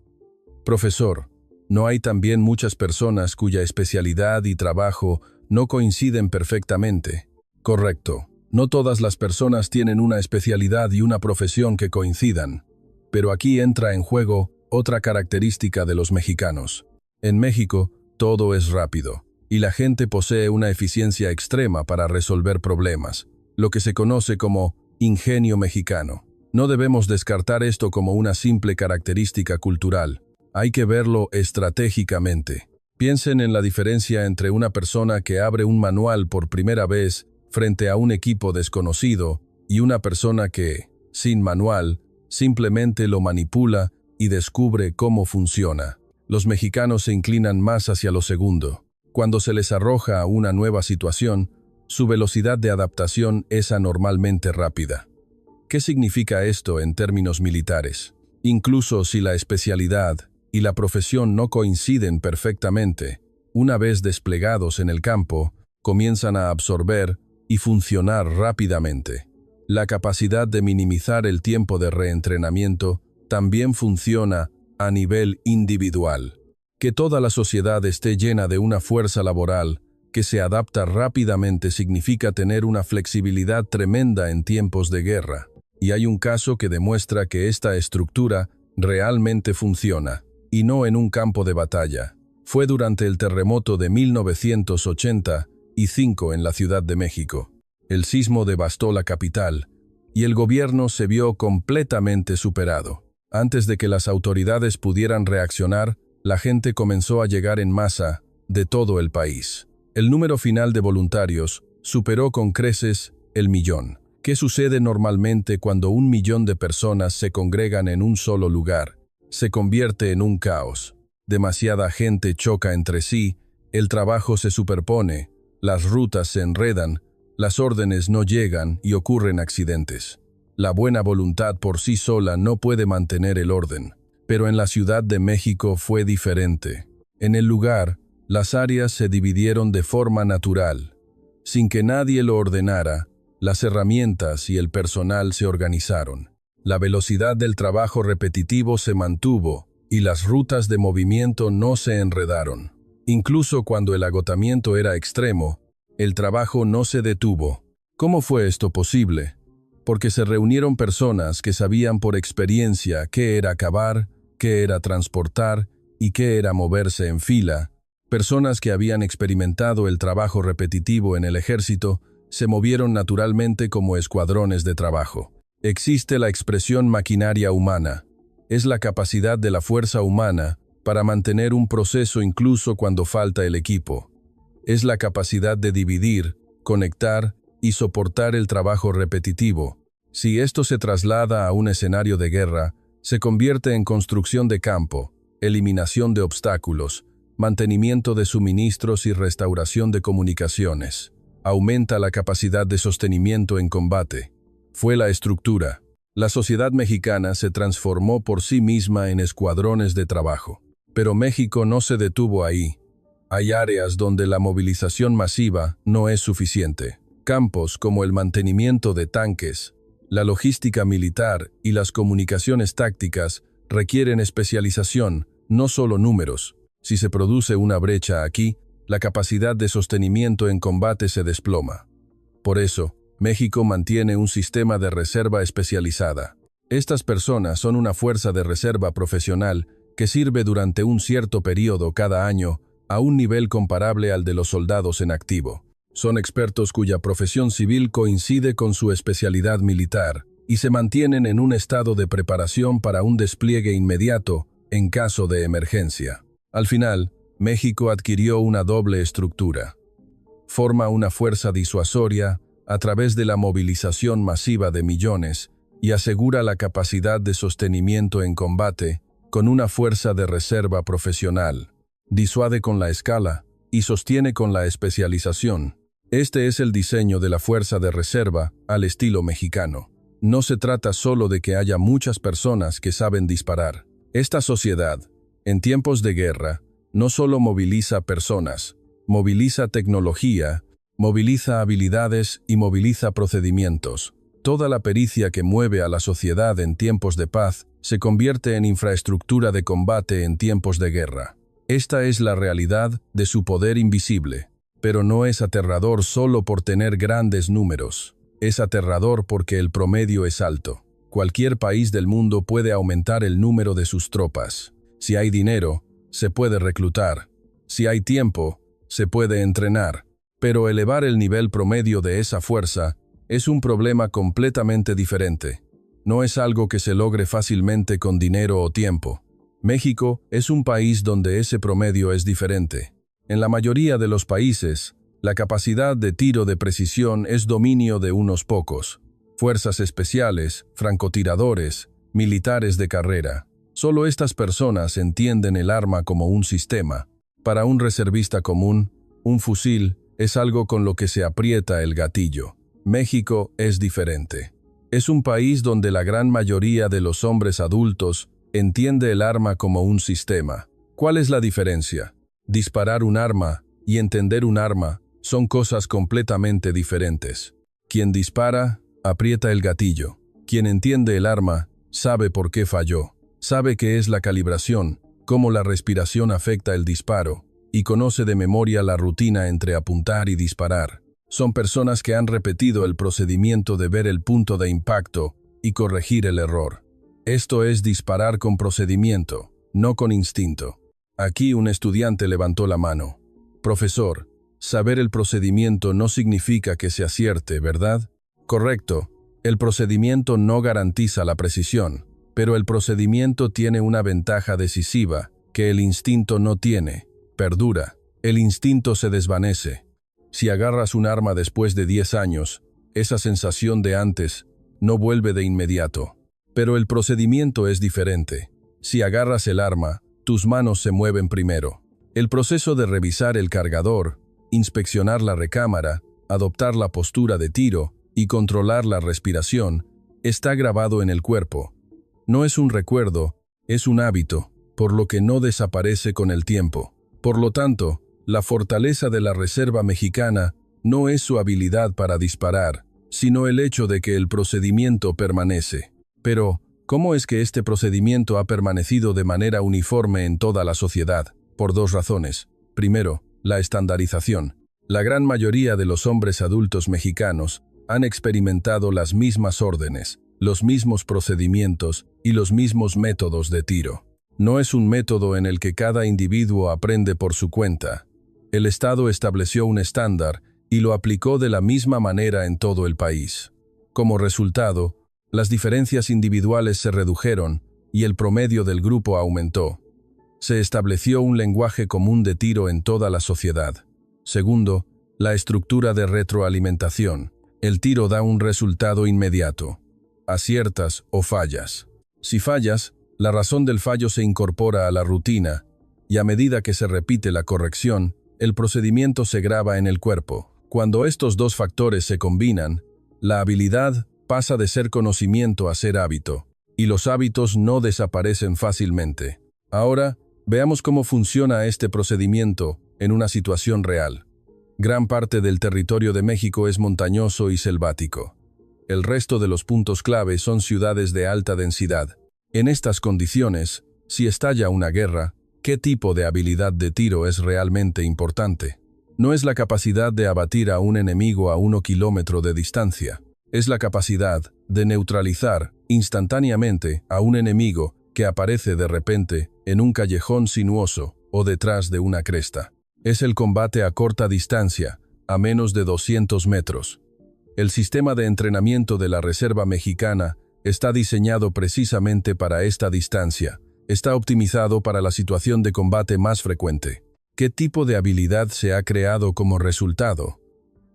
Profesor, ¿no hay también muchas personas cuya especialidad y trabajo no coinciden perfectamente? Correcto. No todas las personas tienen una especialidad y una profesión que coincidan. Pero aquí entra en juego otra característica de los mexicanos. En México, todo es rápido, y la gente posee una eficiencia extrema para resolver problemas, lo que se conoce como ingenio mexicano. No debemos descartar esto como una simple característica cultural. Hay que verlo estratégicamente. Piensen en la diferencia entre una persona que abre un manual por primera vez frente a un equipo desconocido y una persona que, sin manual, simplemente lo manipula y descubre cómo funciona. Los mexicanos se inclinan más hacia lo segundo. Cuando se les arroja a una nueva situación, su velocidad de adaptación es anormalmente rápida. ¿Qué significa esto en términos militares? Incluso si la especialidad y la profesión no coinciden perfectamente, una vez desplegados en el campo, comienzan a absorber y funcionar rápidamente. La capacidad de minimizar el tiempo de reentrenamiento también funciona a nivel individual. Que toda la sociedad esté llena de una fuerza laboral que se adapta rápidamente significa tener una flexibilidad tremenda en tiempos de guerra. Y hay un caso que demuestra que esta estructura realmente funciona, y no en un campo de batalla. Fue durante el terremoto de 1985 en la Ciudad de México. El sismo devastó la capital, y el gobierno se vio completamente superado. Antes de que las autoridades pudieran reaccionar, la gente comenzó a llegar en masa de todo el país. El número final de voluntarios superó con creces el 1.000.000. ¿Qué sucede normalmente cuando 1.000.000 de personas se congregan en un solo lugar? Se convierte en un caos. Demasiada gente choca entre sí, el trabajo se superpone, las rutas se enredan, las órdenes no llegan y ocurren accidentes. La buena voluntad por sí sola no puede mantener el orden. Pero en la Ciudad de México fue diferente. En el lugar, las áreas se dividieron de forma natural. Sin que nadie lo ordenara, las herramientas y el personal se organizaron. La velocidad del trabajo repetitivo se mantuvo y las rutas de movimiento no se enredaron. Incluso cuando el agotamiento era extremo, el trabajo no se detuvo. ¿Cómo fue esto posible? Porque se reunieron personas que sabían por experiencia qué era cavar, qué era transportar y qué era moverse en fila. Personas que habían experimentado el trabajo repetitivo en el ejército se movieron naturalmente como escuadrones de trabajo. Existe la expresión maquinaria humana. Es la capacidad de la fuerza humana para mantener un proceso incluso cuando falta el equipo. Es la capacidad de dividir, conectar y soportar el trabajo repetitivo. Si esto se traslada a un escenario de guerra, se convierte en construcción de campo, eliminación de obstáculos, mantenimiento de suministros y restauración de comunicaciones. Aumenta la capacidad de sostenimiento en combate. Fue la estructura. La sociedad mexicana se transformó por sí misma en escuadrones de trabajo. Pero México no se detuvo ahí. Hay áreas donde la movilización masiva no es suficiente. Campos como el mantenimiento de tanques, la logística militar y las comunicaciones tácticas requieren especialización, no solo números. Si se produce una brecha aquí, la capacidad de sostenimiento en combate se desploma. Por eso, México mantiene un sistema de reserva especializada. Estas personas son una fuerza de reserva profesional que sirve durante un cierto periodo cada año a un nivel comparable al de los soldados en activo. Son expertos cuya profesión civil coincide con su especialidad militar y se mantienen en un estado de preparación para un despliegue inmediato en caso de emergencia. Al final, México adquirió una doble estructura. Forma una fuerza disuasoria a través de la movilización masiva de millones y asegura la capacidad de sostenimiento en combate con una fuerza de reserva profesional. Disuade con la escala y sostiene con la especialización. Este es el diseño de la fuerza de reserva al estilo mexicano. No se trata solo de que haya muchas personas que saben disparar. Esta sociedad, en tiempos de guerra, no solo moviliza personas, moviliza tecnología, moviliza habilidades y moviliza procedimientos. Toda la pericia que mueve a la sociedad en tiempos de paz se convierte en infraestructura de combate en tiempos de guerra. Esta es la realidad de su poder invisible, pero no es aterrador solo por tener grandes números. Es aterrador porque el promedio es alto. Cualquier país del mundo puede aumentar el número de sus tropas. Si hay dinero, se puede reclutar. Si hay tiempo, se puede entrenar. Pero elevar el nivel promedio de esa fuerza es un problema completamente diferente. No es algo que se logre fácilmente con dinero o tiempo. México es un país donde ese promedio es diferente. En la mayoría de los países, la capacidad de tiro de precisión es dominio de unos pocos. Fuerzas especiales, francotiradores, militares de carrera. Solo estas personas entienden el arma como un sistema. Para un reservista común, un fusil es algo con lo que se aprieta el gatillo. México es diferente. Es un país donde la gran mayoría de los hombres adultos entiende el arma como un sistema. ¿Cuál es la diferencia? Disparar un arma y entender un arma son cosas completamente diferentes. Quien dispara, aprieta el gatillo. Quien entiende el arma, sabe por qué falló. Sabe qué es la calibración, cómo la respiración afecta el disparo, y conoce de memoria la rutina entre apuntar y disparar. Son personas que han repetido el procedimiento de ver el punto de impacto y corregir el error. Esto es disparar con procedimiento, no con instinto. Aquí un estudiante levantó la mano. Profesor, saber el procedimiento no significa que se acierte, ¿verdad? Correcto, el procedimiento no garantiza la precisión, pero el procedimiento tiene una ventaja decisiva que el instinto no tiene. Perdura, el instinto se desvanece. Si agarras un arma después de 10 años, esa sensación de antes no vuelve de inmediato. Pero el procedimiento es diferente. Si agarras el arma, tus manos se mueven primero. El proceso de revisar el cargador, inspeccionar la recámara, adoptar la postura de tiro y controlar la respiración está grabado en el cuerpo. No es un recuerdo, es un hábito, por lo que no desaparece con el tiempo. Por lo tanto, la fortaleza de la Reserva Mexicana no es su habilidad para disparar, sino el hecho de que el procedimiento permanece. Pero, ¿cómo es que este procedimiento ha permanecido de manera uniforme en toda la sociedad? Por dos razones. Primero, la estandarización. La gran mayoría de los hombres adultos mexicanos han experimentado las mismas órdenes, los mismos procedimientos y los mismos métodos de tiro. No es un método en el que cada individuo aprende por su cuenta. El Estado estableció un estándar y lo aplicó de la misma manera en todo el país. Como resultado, las diferencias individuales se redujeron y el promedio del grupo aumentó. Se estableció un lenguaje común de tiro en toda la sociedad. Segundo, la estructura de retroalimentación. El tiro da un resultado inmediato. Aciertas o fallas. Si fallas, la razón del fallo se incorpora a la rutina, y a medida que se repite la corrección, el procedimiento se graba en el cuerpo. Cuando estos dos factores se combinan, la habilidad pasa de ser conocimiento a ser hábito, y los hábitos no desaparecen fácilmente. Ahora, veamos cómo funciona este procedimiento en una situación real. Gran parte del territorio de México es montañoso y selvático. El resto de los puntos clave son ciudades de alta densidad. En estas condiciones, si estalla una guerra, ¿qué tipo de habilidad de tiro es realmente importante? No es la capacidad de abatir a un enemigo a 1 kilómetro de distancia. Es la capacidad de neutralizar instantáneamente a un enemigo que aparece de repente en un callejón sinuoso o detrás de una cresta. Es el combate a corta distancia, a menos de 200 metros. El sistema de entrenamiento de la Reserva Mexicana está diseñado precisamente para esta distancia. Está optimizado para la situación de combate más frecuente. ¿Qué tipo de habilidad se ha creado como resultado?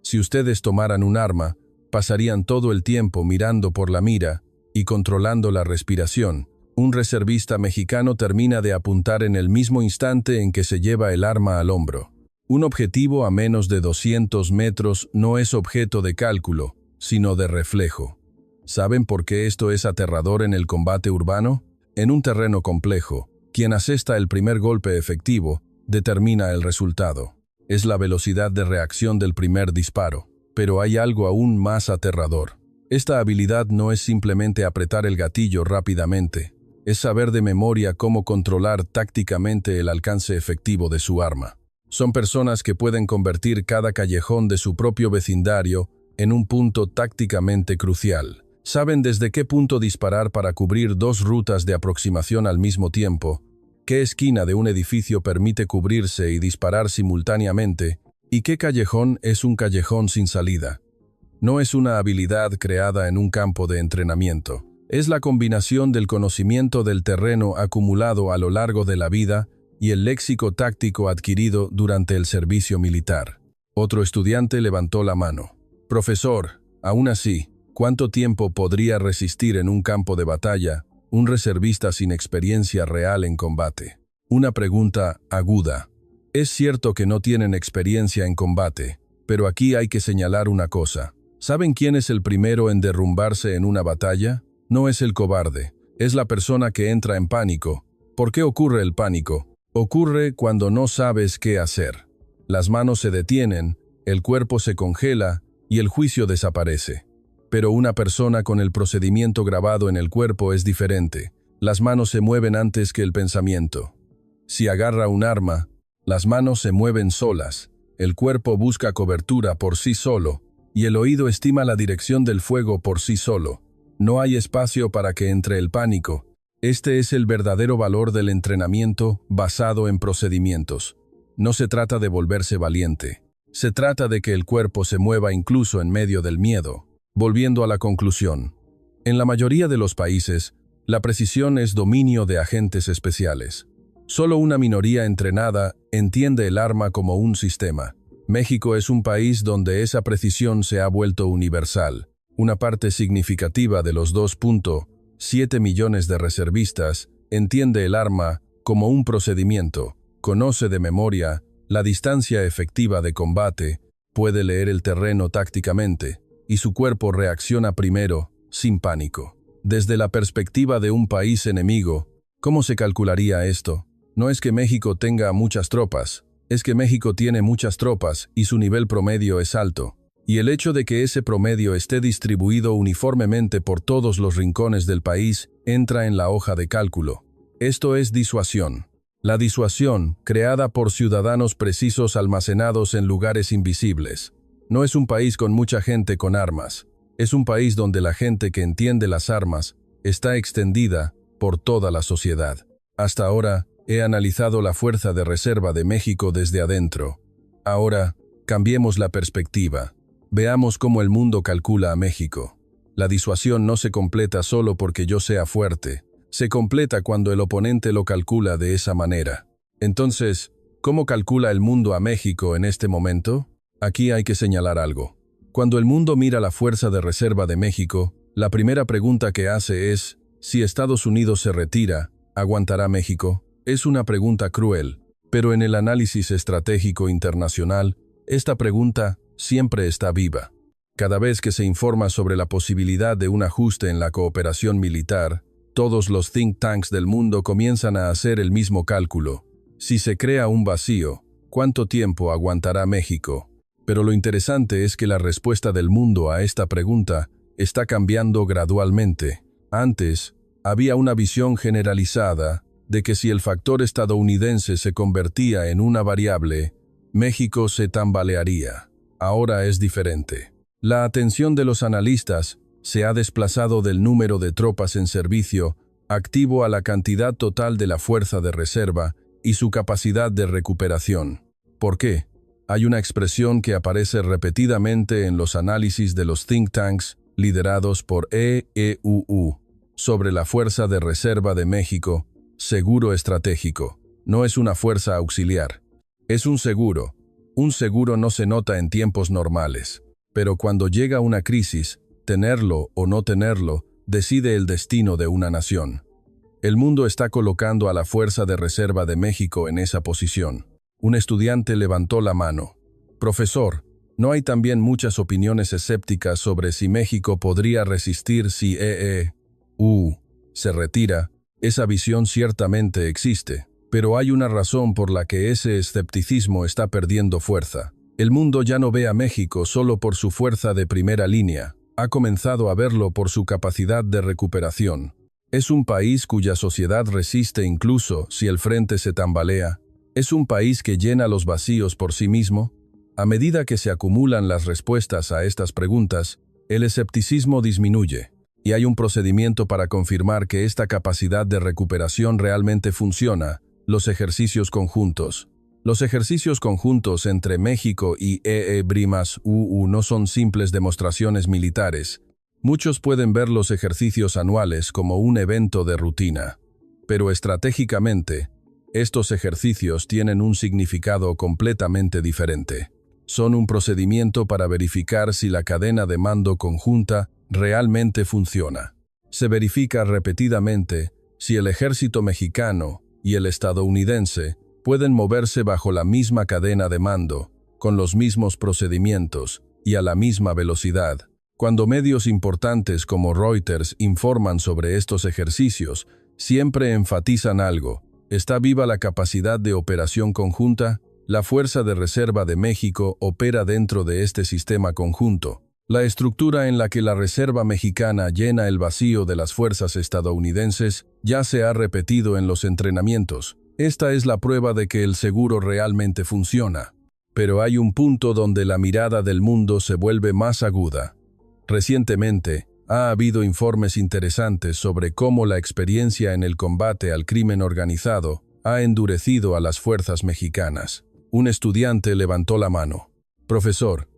Si ustedes tomaran un arma, pasarían todo el tiempo mirando por la mira y controlando la respiración. Un reservista mexicano termina de apuntar en el mismo instante en que se lleva el arma al hombro. Un objetivo a menos de 200 metros no es objeto de cálculo, sino de reflejo. ¿Saben por qué esto es aterrador en el combate urbano? En un terreno complejo, quien asesta el primer golpe efectivo determina el resultado. es la velocidad de reacción del primer disparo. Pero hay algo aún más aterrador. Esta habilidad no es simplemente apretar el gatillo rápidamente, es saber de memoria cómo controlar tácticamente el alcance efectivo de su arma. Son personas que pueden convertir cada callejón de su propio vecindario en un punto tácticamente crucial. Saben desde qué punto disparar para cubrir dos rutas de aproximación al mismo tiempo, qué esquina de un edificio permite cubrirse y disparar simultáneamente, y qué callejón es un callejón sin salida. No es una habilidad creada en un campo de entrenamiento. Es la combinación del conocimiento del terreno acumulado a lo largo de la vida y el léxico táctico adquirido durante el servicio militar. Otro estudiante levantó la mano. Profesor, aún así, ¿cuánto tiempo podría resistir en un campo de batalla un reservista sin experiencia real en combate? Una pregunta aguda. Es cierto que no tienen experiencia en combate, pero aquí hay que señalar una cosa. ¿Saben quién es el primero en derrumbarse en una batalla? No es el cobarde, es la persona que entra en pánico. ¿Por qué ocurre el pánico? Ocurre cuando no sabes qué hacer. Las manos se detienen, el cuerpo se congela y el juicio desaparece. Pero una persona con el procedimiento grabado en el cuerpo es diferente. Las manos se mueven antes que el pensamiento. Si agarra un arma, las manos se mueven solas, el cuerpo busca cobertura por sí solo, y el oído estima la dirección del fuego por sí solo. No hay espacio para que entre el pánico. Este es el verdadero valor del entrenamiento basado en procedimientos. No se trata de volverse valiente. Se trata de que el cuerpo se mueva incluso en medio del miedo. Volviendo a la conclusión. En la mayoría de los países, la precisión es dominio de agentes especiales. Solo una minoría entrenada entiende el arma como un sistema. México es un país donde esa precisión se ha vuelto universal. Una parte significativa de los 2.7 millones de reservistas entiende el arma como un procedimiento, conoce de memoria la distancia efectiva de combate, puede leer el terreno tácticamente, y su cuerpo reacciona primero, sin pánico. Desde la perspectiva de un país enemigo, ¿cómo se calcularía esto? No es que México tenga muchas tropas, es que México tiene muchas tropas y su nivel promedio es alto. Y el hecho de que ese promedio esté distribuido uniformemente por todos los rincones del país entra en la hoja de cálculo. Esto es disuasión. La disuasión, creada por ciudadanos precisos almacenados en lugares invisibles. No es un país con mucha gente con armas. Es un país donde la gente que entiende las armas está extendida por toda la sociedad. Hasta ahora, he analizado la fuerza de reserva de México desde adentro. Ahora, cambiemos la perspectiva. Veamos cómo el mundo calcula a México. La disuasión no se completa solo porque yo sea fuerte. Se completa cuando el oponente lo calcula de esa manera. Entonces, ¿cómo calcula el mundo a México en este momento? Aquí hay que señalar algo. Cuando el mundo mira la fuerza de reserva de México, la primera pregunta que hace es, si Estados Unidos se retira, ¿aguantará México? Es una pregunta cruel, pero en el análisis estratégico internacional, esta pregunta siempre está viva. Cada vez que se informa sobre la posibilidad de un ajuste en la cooperación militar, todos los think tanks del mundo comienzan a hacer el mismo cálculo. Si se crea un vacío, ¿cuánto tiempo aguantará México? Pero lo interesante es que la respuesta del mundo a esta pregunta está cambiando gradualmente. Antes, había una visión generalizada de que si el factor estadounidense se convertía en una variable, México se tambalearía. Ahora es diferente. La atención de los analistas se ha desplazado del número de tropas en servicio activo a la cantidad total de la fuerza de reserva y su capacidad de recuperación. ¿Por qué? Hay una expresión que aparece repetidamente en los análisis de los think tanks liderados por EEUU sobre la fuerza de reserva de México, seguro estratégico. No es una fuerza auxiliar. Es un seguro. Un seguro no se nota en tiempos normales, pero cuando llega una crisis, tenerlo o no tenerlo decide el destino de una nación. El mundo está colocando a la Fuerza de Reserva de México en esa posición. Un estudiante levantó la mano. Profesor, ¿no hay también muchas opiniones escépticas sobre si México podría resistir si EEU se retira? Esa visión ciertamente existe. Pero hay una razón por la que ese escepticismo está perdiendo fuerza. El mundo ya no ve a México solo por su fuerza de primera línea, ha comenzado a verlo por su capacidad de recuperación. Es un país cuya sociedad resiste incluso si el frente se tambalea. Es un país que llena los vacíos por sí mismo. A medida que se acumulan las respuestas a estas preguntas, el escepticismo disminuye, y hay un procedimiento para confirmar que esta capacidad de recuperación realmente funciona: los ejercicios conjuntos. Los ejercicios conjuntos entre México y EE-BRIMAS-UU no son simples demostraciones militares. Muchos pueden ver los ejercicios anuales como un evento de rutina. Pero estratégicamente, estos ejercicios tienen un significado completamente diferente. Son un procedimiento para verificar si la cadena de mando conjunta realmente funciona. Se verifica repetidamente si el ejército mexicano y el estadounidense pueden moverse bajo la misma cadena de mando, con los mismos procedimientos y a la misma velocidad. Cuando medios importantes como Reuters informan sobre estos ejercicios, siempre enfatizan algo: ¿está viva la capacidad de operación conjunta? La Fuerza de Reserva de México opera dentro de este sistema conjunto. La estructura en la que la Reserva Mexicana llena el vacío de las fuerzas estadounidenses ya se ha repetido en los entrenamientos. Esta es la prueba de que el seguro realmente funciona. Pero hay un punto donde la mirada del mundo se vuelve más aguda. Recientemente, ha habido informes interesantes sobre cómo la experiencia en el combate al crimen organizado ha endurecido a las fuerzas mexicanas. Un estudiante levantó la mano. Profesor,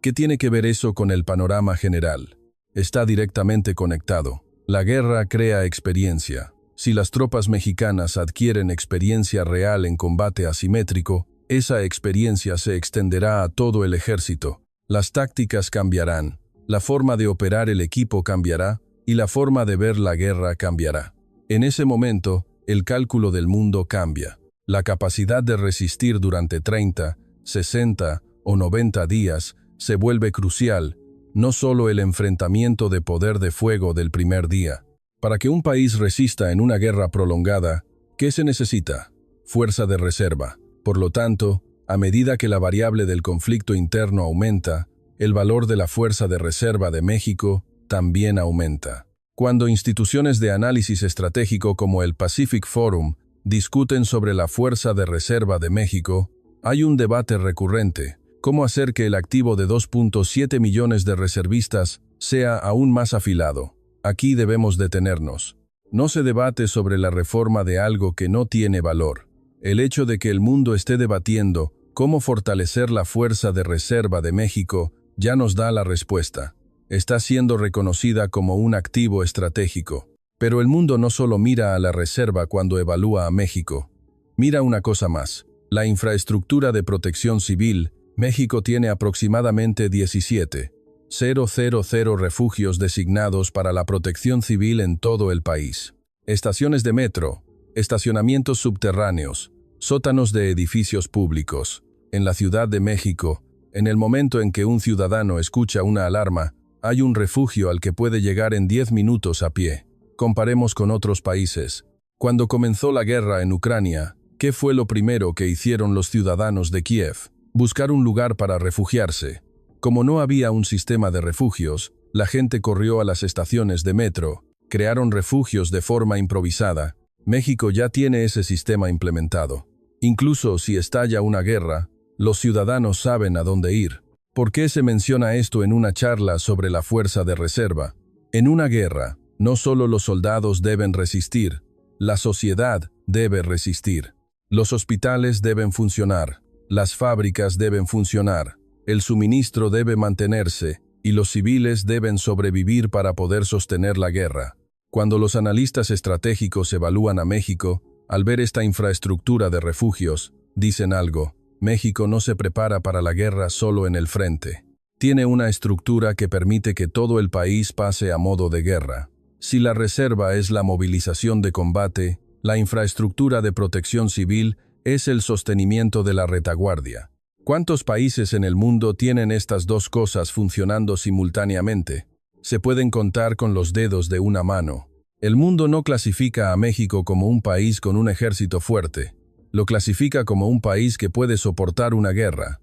¿qué tiene que ver eso con el panorama general? Está directamente conectado. La guerra crea experiencia. Si las tropas mexicanas adquieren experiencia real en combate asimétrico, esa experiencia se extenderá a todo el ejército. Las tácticas cambiarán, la forma de operar el equipo cambiará y la forma de ver la guerra cambiará. En ese momento, el cálculo del mundo cambia. La capacidad de resistir durante 30, 60 o 90 días se vuelve crucial, no solo el enfrentamiento de poder de fuego del primer día. Para que un país resista en una guerra prolongada, ¿qué se necesita? Fuerza de reserva. Por lo tanto, a medida que la variable del conflicto interno aumenta, el valor de la Fuerza de Reserva de México también aumenta. Cuando instituciones de análisis estratégico como el Pacific Forum discuten sobre la Fuerza de Reserva de México, hay un debate recurrente: ¿cómo hacer que el activo de 2.7 millones de reservistas sea aún más afilado? Aquí debemos detenernos. No se debate sobre la reforma de algo que no tiene valor. El hecho de que el mundo esté debatiendo cómo fortalecer la Fuerza de Reserva de México ya nos da la respuesta. Está siendo reconocida como un activo estratégico. Pero el mundo no solo mira a la reserva cuando evalúa a México. Mira una cosa más: la infraestructura de protección civil. México tiene aproximadamente 17,000 refugios designados para la protección civil en todo el país. Estaciones de metro, estacionamientos subterráneos, sótanos de edificios públicos. En la Ciudad de México, en el momento en que un ciudadano escucha una alarma, hay un refugio al que puede llegar en 10 minutos a pie. Comparemos con otros países. Cuando comenzó la guerra en Ucrania, ¿qué fue lo primero que hicieron los ciudadanos de Kiev? Buscar un lugar para refugiarse. Como no había un sistema de refugios, la gente corrió a las estaciones de metro, crearon refugios de forma improvisada. México ya tiene ese sistema implementado. Incluso si estalla una guerra, los ciudadanos saben a dónde ir. ¿Por qué se menciona esto en una charla sobre la Fuerza de Reserva? En una guerra, no solo los soldados deben resistir, la sociedad debe resistir. Los hospitales deben funcionar, las fábricas deben funcionar, el suministro debe mantenerse y los civiles deben sobrevivir para poder sostener la guerra. Cuando los analistas estratégicos evalúan a México, al ver esta infraestructura de refugios, dicen algo: México no se prepara para la guerra solo en el frente. Tiene una estructura que permite que todo el país pase a modo de guerra. Si la reserva es la movilización de combate, la infraestructura de protección civil es el sostenimiento de la retaguardia. ¿Cuántos países en el mundo tienen estas dos cosas funcionando simultáneamente? Se pueden contar con los dedos de una mano. El mundo no clasifica a México como un país con un ejército fuerte. lo clasifica como un país que puede soportar una guerra.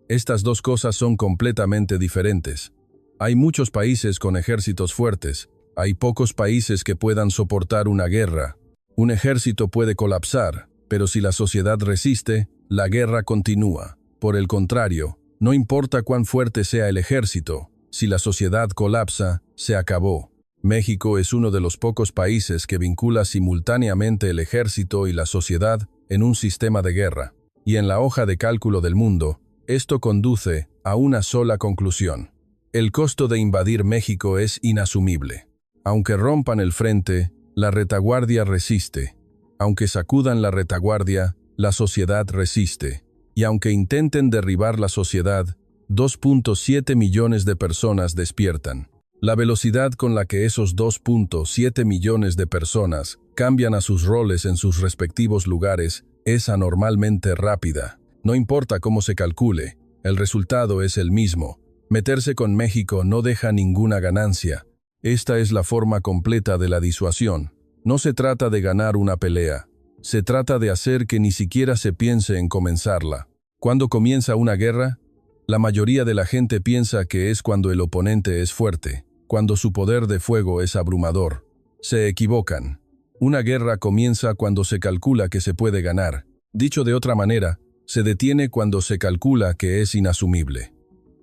Estas dos cosas son completamente diferentes. Hay muchos países con ejércitos fuertes. Hay pocos países que puedan soportar una guerra. Un ejército puede colapsar, pero si la sociedad resiste, la guerra continúa. Por el contrario, no importa cuán fuerte sea el ejército, si la sociedad colapsa, se acabó. México es uno de los pocos países que vincula simultáneamente el ejército y la sociedad en un sistema de guerra. Y en la hoja de cálculo del mundo, esto conduce a una sola conclusión. El costo de invadir México es inasumible. Aunque rompan el frente, la retaguardia resiste. Aunque sacudan la retaguardia, la sociedad resiste. Y aunque intenten derribar la sociedad, 2.7 millones de personas despiertan. La velocidad con la que esos 2.7 millones de personas cambian a sus roles en sus respectivos lugares es anormalmente rápida. No importa cómo se calcule, el resultado es el mismo. Meterse con México no deja ninguna ganancia. Esta es la forma completa de la disuasión. No se trata de ganar una pelea. Se trata de hacer que ni siquiera se piense en comenzarla. ¿Cuándo comienza una guerra? La mayoría de la gente piensa que es cuando el oponente es fuerte, cuando su poder de fuego es abrumador. Se equivocan. Una guerra comienza cuando se calcula que se puede ganar. Dicho de otra manera, se detiene cuando se calcula que es inasumible.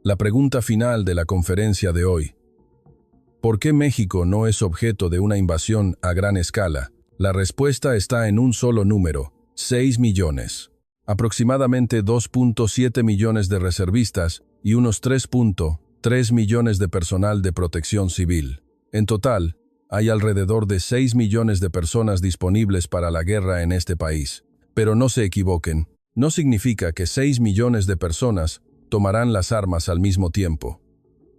La pregunta final de la conferencia de hoy. ¿Por qué México no es objeto de una invasión a gran escala? La respuesta está en un solo número: 6 millones. Aproximadamente 2.7 millones de reservistas y unos 3.3 millones de personal de protección civil. En total, hay alrededor de 6 millones de personas disponibles para la guerra en este país. Pero no se equivoquen, no significa que 6 millones de personas tomarán las armas al mismo tiempo.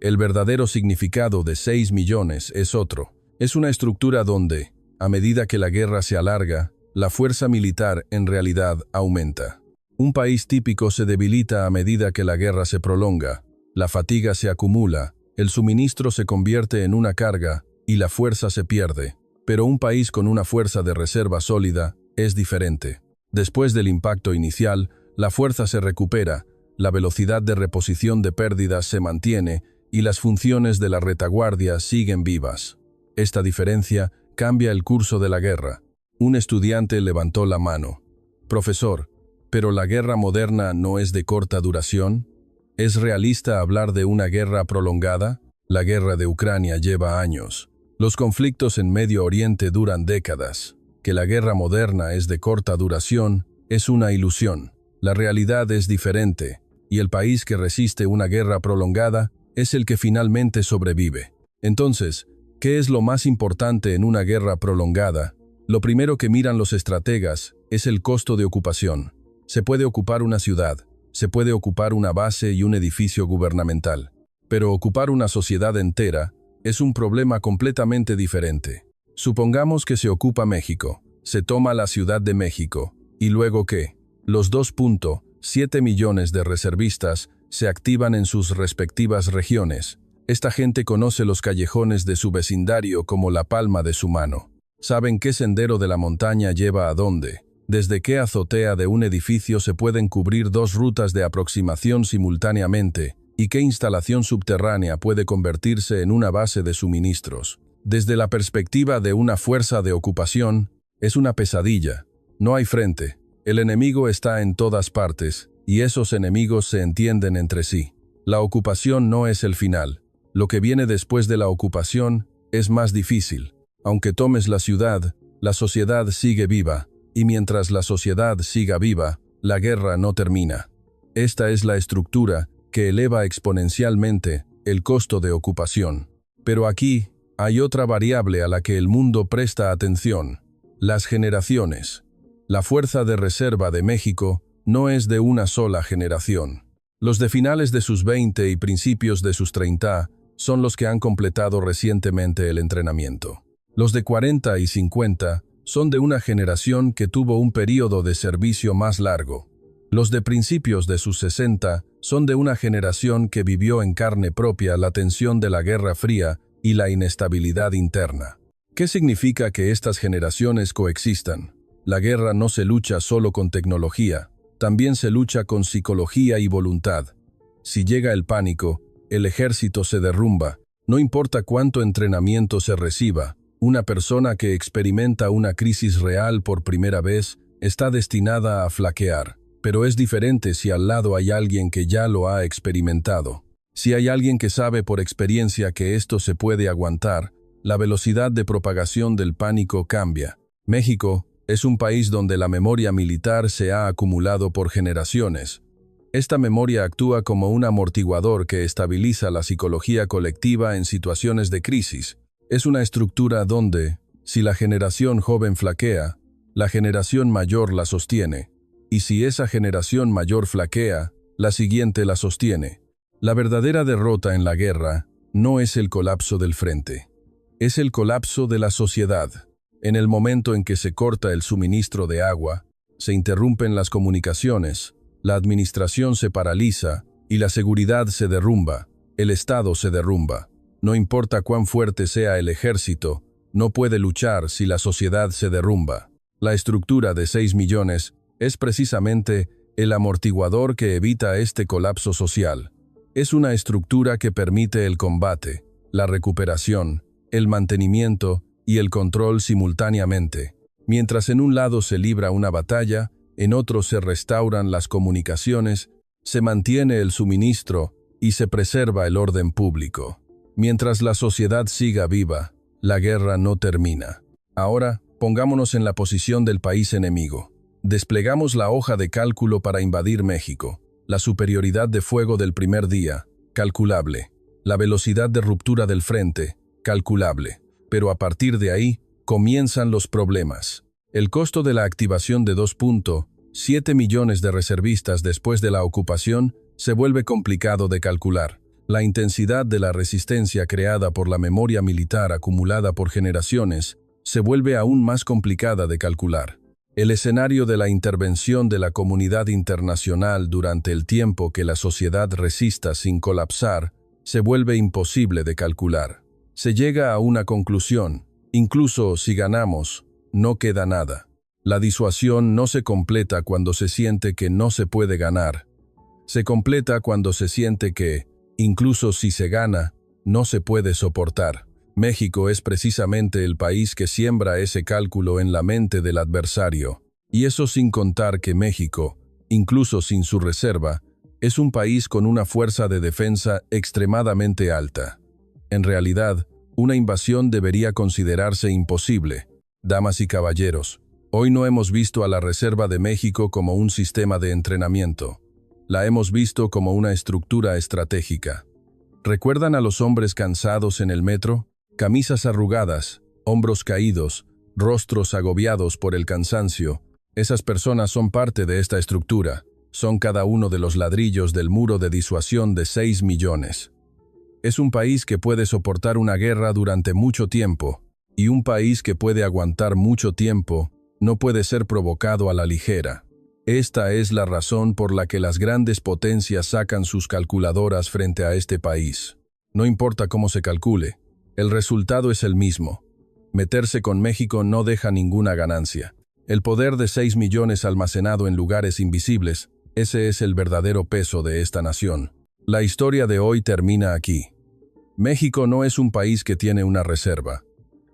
El verdadero significado de 6 millones es otro. Es una estructura donde, a medida que la guerra se alarga, la fuerza militar en realidad aumenta. Un país típico se debilita a medida que la guerra se prolonga, la fatiga se acumula, el suministro se convierte en una carga y la fuerza se pierde. Pero un país con una fuerza de reserva sólida es diferente. Después del impacto inicial, la fuerza se recupera, la velocidad de reposición de pérdidas se mantiene y las funciones de la retaguardia siguen vivas. Esta diferencia cambia el curso de la guerra. Un estudiante levantó la mano. Profesor, ¿pero la guerra moderna no es de corta duración? ¿Es realista hablar de una guerra prolongada? La guerra de Ucrania lleva años. Los conflictos en Medio Oriente duran décadas. Que la guerra moderna es de corta duración es una ilusión. La realidad es diferente, y el país que resiste una guerra prolongada es el que finalmente sobrevive. Entonces, ¿qué es lo más importante en una guerra prolongada? Lo primero que miran los estrategas es el costo de ocupación. Se puede ocupar una ciudad, se puede ocupar una base y un edificio gubernamental, pero ocupar una sociedad entera es un problema completamente diferente. Supongamos que se ocupa México, se toma la Ciudad de México, y luego ¿qué? Los 2.7 millones de reservistas se activan en sus respectivas regiones. Esta gente conoce los callejones de su vecindario como la palma de su mano. Saben qué sendero de la montaña lleva a dónde. Desde qué azotea de un edificio se pueden cubrir dos rutas de aproximación simultáneamente y qué instalación subterránea puede convertirse en una base de suministros. Desde la perspectiva de una fuerza de ocupación, es una pesadilla. No hay frente. El enemigo está en todas partes, y esos enemigos se entienden entre sí. La ocupación no es el final. Lo que viene después de la ocupación es más difícil. Aunque tomes la ciudad, la sociedad sigue viva, y mientras la sociedad siga viva, la guerra no termina. Esta es la estructura que eleva exponencialmente el costo de ocupación. Pero aquí hay otra variable a la que el mundo presta atención: las generaciones. La fuerza de reserva de México no es de una sola generación. Los de finales de sus 20 y principios de sus 30 son los que han completado recientemente el entrenamiento. Los de 40 y 50 son de una generación que tuvo un período de servicio más largo. Los de principios de sus 60 son de una generación que vivió en carne propia la tensión de la Guerra Fría y la inestabilidad interna. ¿Qué significa que estas generaciones coexistan? La guerra no se lucha solo con tecnología, también se lucha con psicología y voluntad. Si llega el pánico, el ejército se derrumba. No importa cuánto entrenamiento se reciba, una persona que experimenta una crisis real por primera vez está destinada a flaquear. Pero es diferente si al lado hay alguien que ya lo ha experimentado. Si hay alguien que sabe por experiencia que esto se puede aguantar, la velocidad de propagación del pánico cambia. México es un país donde la memoria militar se ha acumulado por generaciones. Esta memoria actúa como un amortiguador que estabiliza la psicología colectiva en situaciones de crisis. Es una estructura donde, si la generación joven flaquea, la generación mayor la sostiene. Y si esa generación mayor flaquea, la siguiente la sostiene. La verdadera derrota en la guerra no es el colapso del frente. Es el colapso de la sociedad. En el momento en que se corta el suministro de agua, se interrumpen las comunicaciones, la administración se paraliza y la seguridad se derrumba, el Estado se derrumba. No importa cuán fuerte sea el ejército, no puede luchar si la sociedad se derrumba. La estructura de 6 millones es precisamente el amortiguador que evita este colapso social. Es una estructura que permite el combate, la recuperación, el mantenimiento y el control simultáneamente. Mientras en un lado se libra una batalla, en otro se restauran las comunicaciones, se mantiene el suministro y se preserva el orden público. Mientras la sociedad siga viva, la guerra no termina. Ahora, pongámonos en la posición del país enemigo. Desplegamos la hoja de cálculo para invadir México. La superioridad de fuego del primer día, calculable. La velocidad de ruptura del frente, calculable. Pero a partir de ahí, comienzan los problemas. El costo de la activación de 2.7 millones de reservistas después de la ocupación se vuelve complicado de calcular. La intensidad de la resistencia creada por la memoria militar acumulada por generaciones se vuelve aún más complicada de calcular. El escenario de la intervención de la comunidad internacional durante el tiempo que la sociedad resista sin colapsar se vuelve imposible de calcular. Se llega a una conclusión: incluso si ganamos, no queda nada. La disuasión no se completa cuando se siente que no se puede ganar. Se completa cuando se siente que, incluso si se gana, no se puede soportar. México es precisamente el país que siembra ese cálculo en la mente del adversario. Y eso sin contar que México, incluso sin su reserva, es un país con una fuerza de defensa extremadamente alta. En realidad, una invasión debería considerarse imposible. Damas y caballeros, hoy no hemos visto a la Reserva de México como un sistema de entrenamiento. La hemos visto como una estructura estratégica. ¿Recuerdan a los hombres cansados en el metro? Camisas arrugadas, hombros caídos, rostros agobiados por el cansancio. Esas personas son parte de esta estructura. Son cada uno de los ladrillos del muro de disuasión de 6 millones. Es un país que puede soportar una guerra durante mucho tiempo, y un país que puede aguantar mucho tiempo no puede ser provocado a la ligera. Esta es la razón por la que las grandes potencias sacan sus calculadoras frente a este país. No importa cómo se calcule, el resultado es el mismo. Meterse con México no deja ninguna ganancia. El poder de 6 millones almacenado en lugares invisibles, ese es el verdadero peso de esta nación. La historia de hoy termina aquí. México no es un país que tiene una reserva.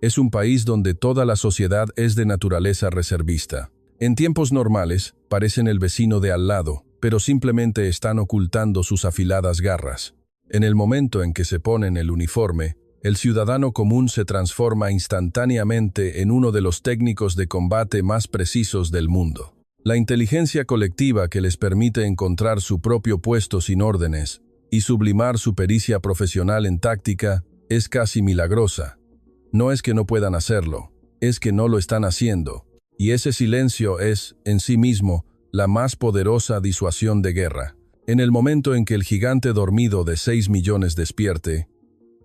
Es un país donde toda la sociedad es de naturaleza reservista. En tiempos normales, parecen el vecino de al lado, pero simplemente están ocultando sus afiladas garras. En el momento en que se ponen el uniforme, el ciudadano común se transforma instantáneamente en uno de los técnicos de combate más precisos del mundo. La inteligencia colectiva que les permite encontrar su propio puesto sin órdenes y sublimar su pericia profesional en táctica es casi milagrosa. No es que no puedan hacerlo, es que no lo están haciendo. Y ese silencio es, en sí mismo, la más poderosa disuasión de guerra. En el momento en que el gigante dormido de 6 millones despierte,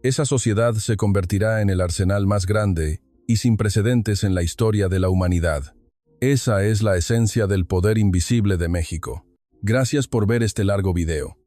esa sociedad se convertirá en el arsenal más grande y sin precedentes en la historia de la humanidad. Esa es la esencia del poder invisible de México. Gracias por ver este largo video.